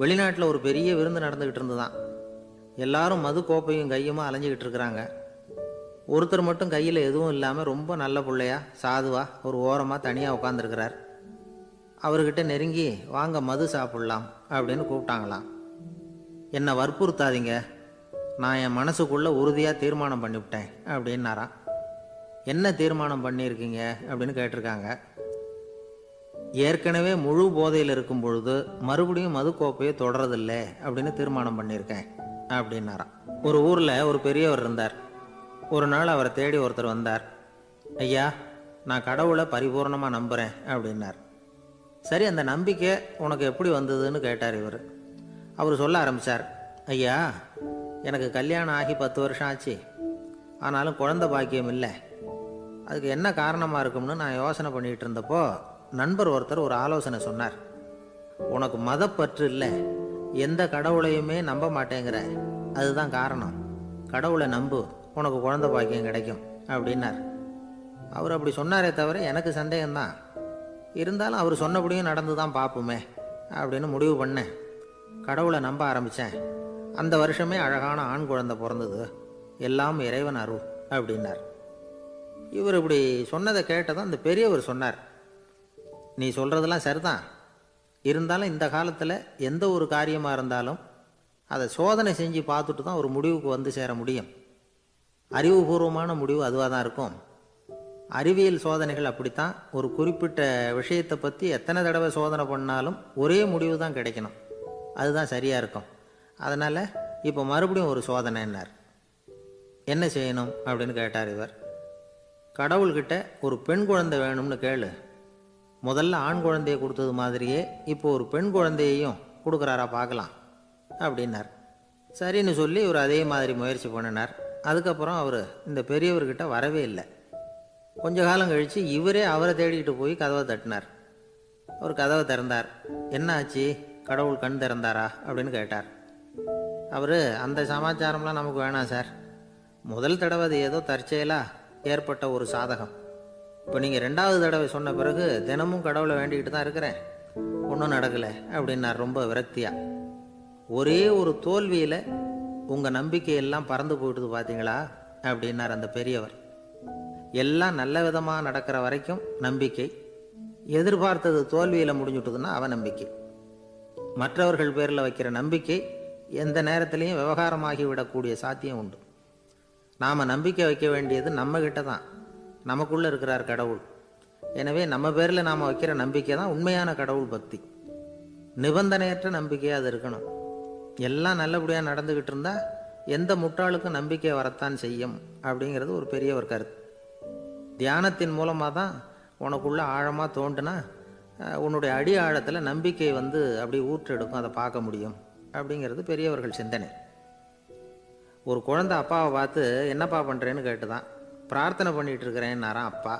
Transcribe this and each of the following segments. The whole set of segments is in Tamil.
வெளிநாட்டில் ஒரு பெரிய விருந்து நடந்துக்கிட்டு இருந்துதான். எல்லாரும் மது கோப்பையும் கையுமா அலைஞ்சிக்கிட்டு இருக்கிறாங்க. ஒருத்தர் மட்டும் கையில் எதுவும் இல்லாமல் ரொம்ப நல்ல பிள்ளையா சாதுவா ஒரு ஓரமாக தனியாக உட்காந்துருக்கிறார். அவர்கிட்ட நெருங்கி வாங்க மது சாப்பிட்லாம் அப்படின்னு கூப்பிட்டாங்களாம். என்னை வற்புறுத்தாதீங்க, நான் என் மனசுக்குள்ளே உறுதியாக தீர்மானம் பண்ணிவிட்டேன் அப்படின்னாராம். என்ன தீர்மானம் பண்ணியிருக்கீங்க அப்படின்னு கேட்டிருக்காங்க. ஏற்கனவே முழு போதையில் இருக்கும் பொழுது மறுபடியும் மது கோப்பையை தொடரதில்லை அப்படின்னு தீர்மானம் பண்ணியிருக்கேன் அப்படின்னாராம். ஒரு ஊரில் ஒரு பெரியவர் இருந்தார். ஒரு நாள் அவரை தேடி ஒருத்தர் வந்தார். ஐயா, நான் கடவுளை பரிபூர்ணமாக நம்புகிறேன் அப்படின்னார். சரி, அந்த நம்பிக்கை உனக்கு எப்படி வந்ததுன்னு கேட்டார் இவர். அவர் சொல்ல ஆரம்பித்தார். ஐயா, எனக்கு கல்யாணம் ஆகி 10 வருஷம் ஆச்சு. ஆனாலும் குழந்தை பாக்கியம் இல்லை. அதுக்கு என்ன காரணமாக இருக்கும்னு நான் யோசனை பண்ணிகிட்டு இருந்தப்போ நண்பர் ஒருத்தர் ஒரு ஆலோசனை சொன்னார். உனக்கு மதப்பற்று இல்லை, எந்த கடவுளையுமே நம்ப மாட்டேங்கிற, அதுதான் காரணம். கடவுளை நம்பு, உனக்கு குழந்தை பாக்கியம் கிடைக்கும் அப்படின்னார். அவர் அப்படி சொன்னாரே தவிர எனக்கு சந்தேகம்தான். இருந்தாலும் அவர் சொன்னபடியும் நடந்து தான் பார்ப்போமே அப்படின்னு முடிவு பண்ணேன். கடவுளை நம்ப ஆரம்பித்தேன். அந்த வருஷமே அழகான ஆண் குழந்தை பிறந்தது. எல்லாம் இறைவன் அருள் அப்படின்னார். இவர் இப்படி சொன்னதை கேட்டதும் அந்த பெரியவர் சொன்னார், நீ சொல்கிறதெல்லாம் சரிதான். இருந்தாலும் இந்த காலத்தில் எந்த ஒரு காரியமாக இருந்தாலும் அதை சோதனை செஞ்சு பார்த்துட்டு தான் ஒரு முடிவுக்கு வந்து சேர முடியும். அறிவுபூர்வமான முடிவு அதுவாக தான் இருக்கும். அறிவியல் சோதனைகள் அப்படித்தான். ஒரு குறிப்பிட்ட விஷயத்தை பற்றி எத்தனை தடவை சோதனை பண்ணாலும் ஒரே முடிவு தான் கிடைக்கணும். அதுதான் சரியாக இருக்கும். அதனால் இப்போ மறுபடியும் ஒரு சோதனைன்னார். என்ன செய்யணும் அப்படின்னு கேட்டார் இவர். கடவுள்கிட்ட ஒரு பெண் குழந்தை வேணும்னு கேளு. முதல்ல ஆண் குழந்தையை கொடுத்தது மாதிரியே இப்போ ஒரு பெண் குழந்தையையும் கொடுக்குறாரா பார்க்கலாம் அப்படின்னார். சரின்னு சொல்லி இவர் அதே மாதிரி முயற்சி பண்ணினார். அதுக்கப்புறம் அவர் இந்த பெரியவர்கிட்ட வரவே இல்லை. கொஞ்ச காலம் கழித்து இவரே அவரை தேடிக்கிட்டு போய் கதவை தட்டினார். அவர் கதவை திறந்தார். என்ன ஆச்சு, கடவுள் கண் திறந்தாரா அப்படின்னு கேட்டார். அவர், அந்த சமாச்சாரம்லாம் நமக்கு வேணாம் சார். முதல் தடவை அது ஏதோ தற்செயலாக ஏற்பட்ட ஒரு சாதகம். இப்போ நீங்கள் 2வது தடவை சொன்ன பிறகு தினமும் கடவுளை வேண்டிக்கிட்டு தான் இருக்கிறேன், ஒன்றும் நடக்கலை அப்படின்னார் ரொம்ப விரக்தியாக. ஒரே ஒரு தோல்வியில் உங்கள் நம்பிக்கையெல்லாம் பறந்து போயிட்டுது பார்த்தீங்களா அப்படின்னார் அந்த பெரியவர். எல்லாம் நல்ல விதமாக நடக்கிற வரைக்கும் நம்பிக்கை, எதிர்பார்த்தது தோல்வியில் முடிஞ்சுட்டுதுன்னா அவநம்பிக்கை. மற்றவர்கள் பேரில் வைக்கிற நம்பிக்கை எந்த நேரத்திலையும் விவகாரமாகி விடக்கூடிய சாத்தியம் உண்டு. நாம் நம்பிக்கை வைக்க வேண்டியது நம்மக்கிட்ட தான். நமக்குள்ளே இருக்கிறார் கடவுள். எனவே நம்ம பேரில் நாம் வைக்கிற நம்பிக்கை தான் உண்மையான கடவுள் பக்தி. நிபந்தனையற்ற நம்பிக்கையாக அது இருக்கணும். எல்லாம் நல்லபடியாக நடந்துக்கிட்டு இருந்தால் எந்த முட்டாளுக்கும் நம்பிக்கை வரத்தான் செய்யும் அப்படிங்கிறது ஒரு பெரியவர் கருத்து. தியானத்தின் மூலமாக தான் உனக்குள்ளே ஆழமாக தோண்டுனா உன்னுடைய அடி ஆழத்தில் நம்பிக்கை வந்து அப்படி ஊற்றெடுக்கும், அதை பார்க்க முடியும் அப்படிங்கிறது பெரியவர்கள் சிந்தனை. ஒரு குழந்தை அப்பாவை பார்த்து என்னப்பா பண்ணுறேன்னு கேட்டுதான். பிரார்த்தனை பண்ணிகிட்டு இருக்கிறேன்னாரான் அப்பா.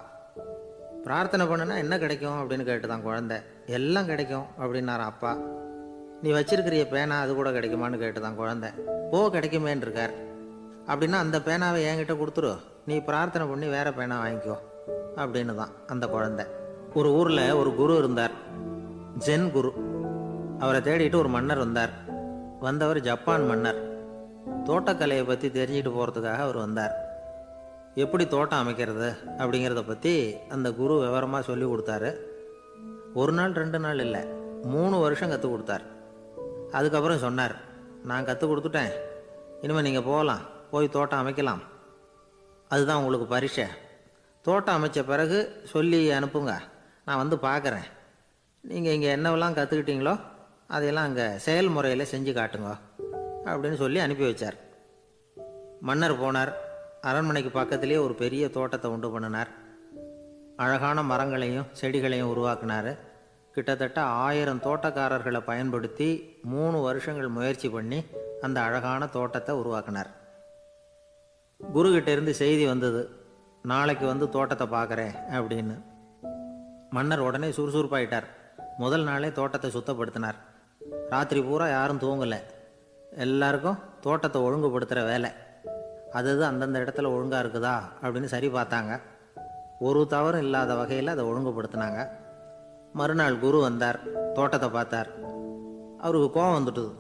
பிரார்த்தனை பண்ணுனா என்ன கிடைக்கும் அப்படின்னு கேட்டுதான் குழந்தை. எல்லாம் கிடைக்கும் அப்படின்னாரான் அப்பா. நீ வச்சிருக்கிறிய பேனா அது கூட கிடைக்குமான்னு கேட்டுதான் குழந்தை. கிடைக்குமேன்னு இருக்கார். அப்படின்னா அந்த பேனாவை என்கிட்ட கொடுத்துரு, நீ பிரார்த்தனை பண்ணி வேற பேனா வாங்கிக்கோ அப்படின்னு தான் அந்த குழந்தை. ஒரு ஊரில் ஒரு குரு இருந்தார், ஜென் குரு. அவரை தேடிட்டு ஒரு மன்னர் வந்தார். வந்தவர் ஜப்பான் மன்னர். தோட்டக்கலையை பற்றி தெரிஞ்சுட்டு போகிறதுக்காக அவர் வந்தார். எப்படி தோட்டம் அமைக்கிறது அப்படிங்கிறத பற்றி அந்த குரு விவரமாக சொல்லி கொடுத்தாரு. 1 நாள் 2 நாள் இல்லை, 3 வருஷம் கற்றுக் கொடுத்தார். அதுக்கப்புறம் சொன்னார், நான் கற்றுக் கொடுத்துட்டேன், இனிமேல் நீங்கள் போகலாம், போய் தோட்டம் அமைக்கலாம். அதுதான் உங்களுக்கு பரீட்சை. தோட்டம் அமைச்ச பிறகு சொல்லி அனுப்புங்க, நான் வந்து பார்க்குறேன். நீங்கள் இங்கே என்னவெல்லாம் கற்றுக்கிட்டீங்களோ அதையெல்லாம் அங்கே செயல்முறையில் செஞ்சு காட்டுங்க அப்படின்னு சொல்லி அனுப்பி வச்சார். மன்னர் போனார். அரண்மனைக்கு பக்கத்திலேயே ஒரு பெரிய தோட்டத்தை உண்டு பண்ணினார். அழகான மரங்களையும் செடிகளையும் உருவாக்கினார். கிட்டத்தட்ட 1000 தோட்டக்காரர்களை பயன்படுத்தி 3 வருஷங்கள் முயற்சி பண்ணி அந்த அழகான தோட்டத்தை உருவாக்கினார். குருக்கிட்ட இருந்து செய்தி வந்தது, நாளைக்கு வந்து தோட்டத்தை பார்க்குறேன் அப்படின்னு. மன்னர் உடனே சுறுசுறுப்பாயிட்டார். முதல் நாளே தோட்டத்தை சுத்தப்படுத்தினார். ராத்திரி பூரா யாரும் தூங்கலை. எல்லாருக்கும் தோட்டத்தை ஒழுங்குபடுத்துகிற வேலை. அது அந்தந்த இடத்துல ஒழுங்காக இருக்குதா அப்படின்னு சரி பார்த்தாங்க. ஒரு தவறும் இல்லாத வகையில் அதை ஒழுங்குபடுத்தினாங்க. மறுநாள் குரு வந்தார், தோட்டத்தை பார்த்தார். அவருக்கு கோபம் வந்துட்டுது.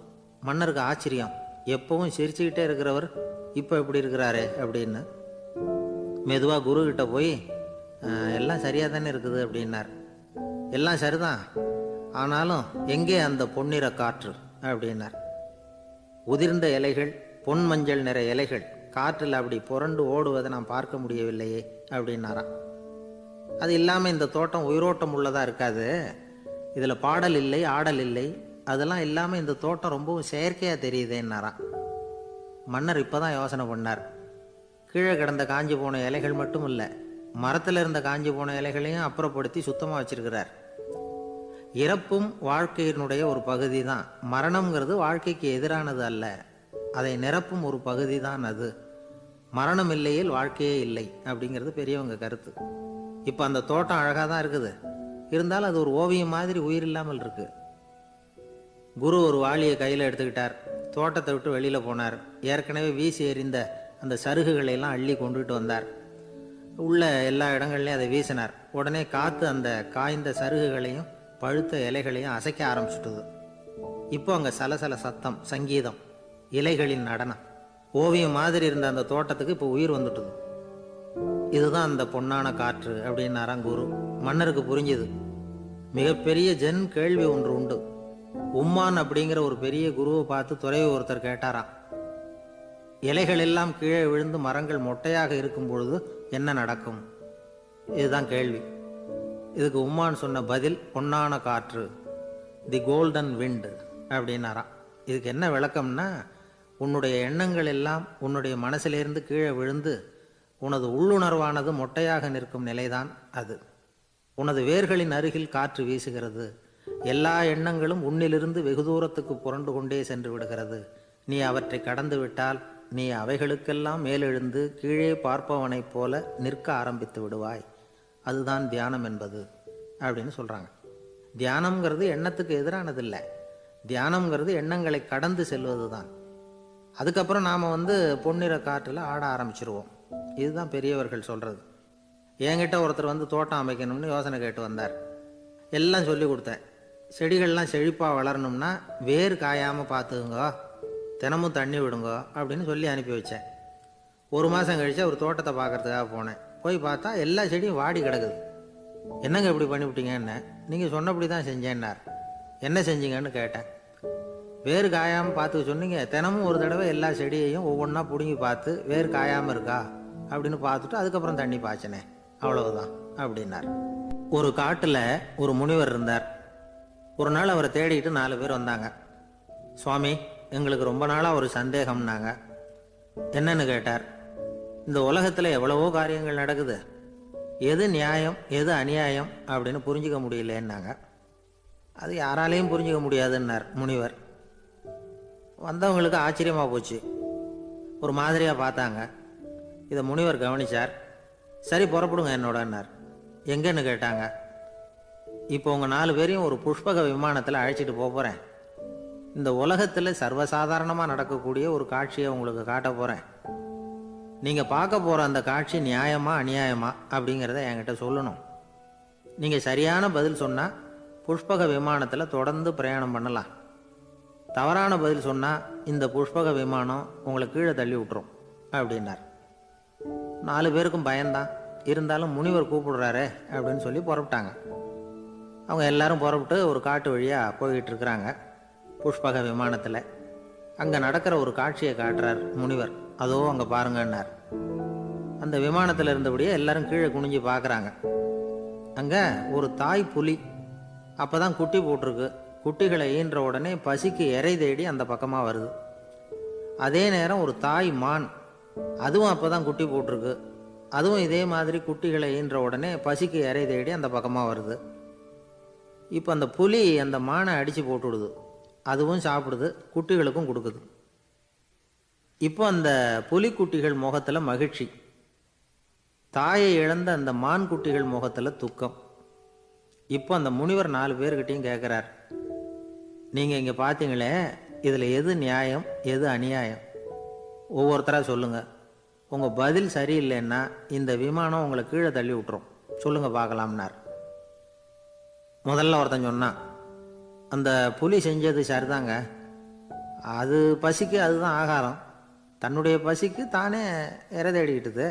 மன்னருக்கு ஆச்சரியம், எப்பவும் சிரிச்சுக்கிட்டே இருக்கிறவர் இப்போ எப்படி இருக்கிறாரே அப்படின்னு. மெதுவாக குருக்கிட்ட போய் எல்லாம் சரியாக தானே இருக்குது அப்படின்னார். எல்லாம் சரிதான், ஆனாலும் எங்கே அந்த பொன்னிற காற்று அப்படின்னார். உதிர்ந்த இலைகள், பொன் மஞ்சள் நிற இலைகள் காற்றில் அப்படி புரண்டு ஓடுவதை நான் பார்க்க முடியவில்லையே அப்படின்னாராம். அது இல்லாமல் இந்த தோட்டம் உயிரோட்டம் உள்ளதாக இருக்காது, இதில் பாடல் இல்லை, ஆடல் இல்லை, அதெல்லாம் இல்லாமல் இந்த தோட்டம் ரொம்பவும் செயற்கையாக தெரியுதேன்னாராம். மன்னர் இப்போ தான் யோசனை பண்ணார். கீழே கிடந்த காஞ்சி போன இலைகள் மட்டும் இல்லை, மரத்தில் இருந்த காஞ்சி போன இலைகளையும் அப்புறப்படுத்தி சுத்தமாக வச்சிருக்கிறார். இறப்பும் வாழ்க்கையினுடைய ஒரு பகுதி தான். மரணம்ங்கிறது வாழ்க்கைக்கு எதிரானது அல்ல, அதை நிரப்பும் ஒரு பகுதி தான் அது. மரணம் இல்லையில் வாழ்க்கையே இல்லை அப்படிங்கிறது பெரியவங்க கருத்து. இப்போ அந்த தோட்டம் அழகாக தான் இருக்குது, இருந்தாலும் அது ஒரு ஓவியம் மாதிரி உயிர் இல்லாமல் இருக்கு. குரு ஒரு வாளியை கையில் எடுத்துக்கிட்டார், தோட்டத்தை விட்டு வெளியில் போனார். ஏற்கனவே வீசி எறிந்த அந்த சருகுகளை எல்லாம் அள்ளி கொண்டுகிட்டு வந்தார். உள்ள எல்லா இடங்கள்லையும் அதை வீசினார். உடனே காற்று அந்த காய்ந்த சருகுகளையும் பழுத்த இலைகளையும் அசைக்க ஆரம்பிச்சுட்டுது. இப்போ அங்கே சலசல சத்தம், சங்கீதம், இலைகளின் நடனம், ஓவியம் மாதிரி இருந்த அந்த தோட்டத்துக்கு இப்போ உயிர் வந்துட்டுது. இதுதான் அந்த பொன்னான காற்று அப்படின்னாராம் குரு. மன்னருக்கு புரிஞ்சுது. மிகப்பெரிய ஜென் கேள்வி ஒன்று உண்டு. உம்மான் அப்படிங்கிற ஒரு பெரிய குருவை பார்த்து துறவி ஒருத்தர் கேட்டாராம், இலைகள் எல்லாம் கீழே விழுந்து மரங்கள் மொட்டையாக இருக்கும் பொழுது என்ன நடக்கும்? இதுதான் கேள்வி. இதுக்கு உம்மான் சொன்ன பதில் பொன்னான காற்று, தி கோல்டன் விண்ட் அப்படின்னாராம். இதுக்கு என்ன விளக்கம்னா, உன்னுடைய எண்ணங்கள் எல்லாம் உன்னுடைய மனசிலிருந்து கீழே விழுந்து உனது உள்ளுணர்வானது மொட்டையாக நிற்கும் நிலைதான் அது. உனது வேர்களின் அருகில் காற்று வீசுகிறது. எல்லா எண்ணங்களும் உன்னிலிருந்து வெகு தூரத்துக்கு புரண்டு கொண்டே சென்று விடுகிறது. நீ அவற்றை கடந்து விட்டால் நீ அவைகளுக்கெல்லாம் மேலெழுந்து கீழே பார்ப்பவனைப் போல நிற்க ஆரம்பித்து விடுவாய். அதுதான் தியானம் என்பது அப்படின்னு சொல்கிறாங்க. தியானம்ங்கிறது எண்ணத்துக்கு எதிரானது இல்லை, தியானம்ங்கிறது எண்ணங்களை கடந்து செல்வது தான். அதுக்கப்புறம் நாம் பொன்னிற காற்றில் ஆட ஆரம்பிச்சிருவோம். இதுதான் பெரியவர்கள் சொல்கிறது. என்கிட்ட ஒருத்தர் தோட்டம் அமைக்கணும்னு யோசனை கேட்டு வந்தார். எல்லாம் சொல்லி கொடுத்தேன். செடிகள்லாம் செழிப்பாக வளரணும்னா வேர் காயாமல் பார்த்துக்குங்க, தினமும் தண்ணி விடுங்க அப்படின்னு சொல்லி அனுப்பி வச்சேன். ஒரு மாதம் கழித்து ஒரு தோட்டத்தை பார்க்கறதுக்காக போனேன். போய் பார்த்தா எல்லா செடியும் வாடி கிடக்குது. என்னங்க இப்படி பண்ணிவிட்டீங்கன்னு. நீங்கள் சொன்னபடி தான் செஞ்சேன்னார். என்ன செஞ்சீங்கன்னு கேட்டேன். வேர் காயாமல் பார்த்துக்க சொன்னீங்க, தினமும் ஒரு தடவை எல்லா செடியையும் ஒவ்வொன்றா பிடுங்கி பார்த்து வேர் காயாமல் இருக்கா அப்படின்னு பார்த்துட்டு அதுக்கப்புறம் தண்ணி பாய்ச்சினேன், அவ்வளவுதான் அப்படின்னார். ஒரு காட்டில் ஒரு முனிவர் இருந்தார். ஒரு நாள் அவரை தேடிக்கிட்டு 4 பேர் வந்தாங்க. சுவாமி, எங்களுக்கு ரொம்ப நாளாக ஒரு சந்தேகம்னாங்க. என்னன்னு கேட்டார். இந்த உலகத்தில் எவ்வளவோ காரியங்கள் நடக்குது, எது நியாயம் எது அநியாயம் அப்படின்னு புரிஞ்சிக்க முடியலன்னாங்க. அது யாராலையும் புரிஞ்சிக்க முடியாதுன்னார் முனிவர். வந்தவங்களுக்கு ஆச்சரியமாக போச்சு, ஒரு மாதிரியாக பார்த்தாங்க. இதை முனிவர் கவனிச்சார். சரி புறப்படுங்க என்னோடன்னார். எங்கன்னு கேட்டாங்க. இப்போ உங்கள் 4 பேரையும் ஒரு புஷ்பக விமானத்தில் அழைச்சிட்டு போகிறேன். இந்த உலகத்தில் சர்வசாதாரணமாக நடக்கக்கூடிய ஒரு காட்சியை உங்களுக்கு காட்ட போகிறேன். நீங்கள் பார்க்க போகிற அந்த காட்சி நியாயமா அநியாயமா அப்படிங்கிறத என்கிட்ட சொல்லணும். நீங்கள் சரியான பதில் சொன்னால் புஷ்பக விமானத்தில் தொடர்ந்து பிரயாணம் பண்ணலாம். தவறான பதில் சொன்னால் இந்த புஷ்பக விமானம் உங்களை கீழே தள்ளி விட்டுரும் அப்படின்னார். 4 பேருக்கும் பயந்தான். இருந்தாலும் முனிவர் கூப்பிடுறாரே அப்படின்னு சொல்லி புறப்பட்டாங்க. அவங்க எல்லாரும் புறப்பட்டு ஒரு காட்டு வழியாக போய்கிட்டு இருக்கிறாங்க புஷ்பக விமானத்தில். அங்கே நடக்கிற ஒரு காட்சியை காட்டுறார் முனிவர். அதோ அங்கே பாருங்கன்னார். அந்த விமானத்தில் இருந்தபடியே எல்லாரும் கீழே குனிஞ்சு பார்க்குறாங்க. அங்கே ஒரு தாய் புலி அப்போ தான் குட்டி போட்டிருக்கு. குட்டிகளை ஈன்ற உடனே பசிக்கு இறை தேடி அந்த பக்கமாக வருது. அதே நேரம் ஒரு தாய் மான், அதுவும் அப்போ தான் குட்டி போட்டிருக்கு. அதுவும் இதே மாதிரி குட்டிகளை ஈன்ற உடனே பசிக்கு இறை தேடி அந்த பக்கமாக வருது. இப்போ அந்த புலி அந்த மானை அடித்து போட்டுவிடுது. அதுவும் சாப்பிடுது, குட்டிகளுக்கும் கொடுக்குது. இப்போ அந்த புலிக்குட்டிகள் முகத்தில் மகிழ்ச்சி, தாயை இழந்த அந்த மான் குட்டிகள் முகத்தில் துக்கம். இப்போ அந்த முனிவர் 4 பேர்கிட்டையும் கேட்குறார், நீங்கள் இங்கே பார்த்தீங்களே, இதில் எது நியாயம் எது அநியாயம்? ஒவ்வொருத்தராக சொல்லுங்கள். உங்கள் பதில் சரியில்லைன்னா இந்த விமானம் உங்களை கீழே தள்ளி விட்டுரும். சொல்லுங்கள் பார்க்கலாம்னார். முதல்ல ஒருத்தன் சொன்னான், அந்த புலி செஞ்சது சரிதாங்க. அது பசிக்கு அதுதான் ஆகாரம். தன்னுடைய பசிக்கு தானே இரை தேடிக்கிட்டுது.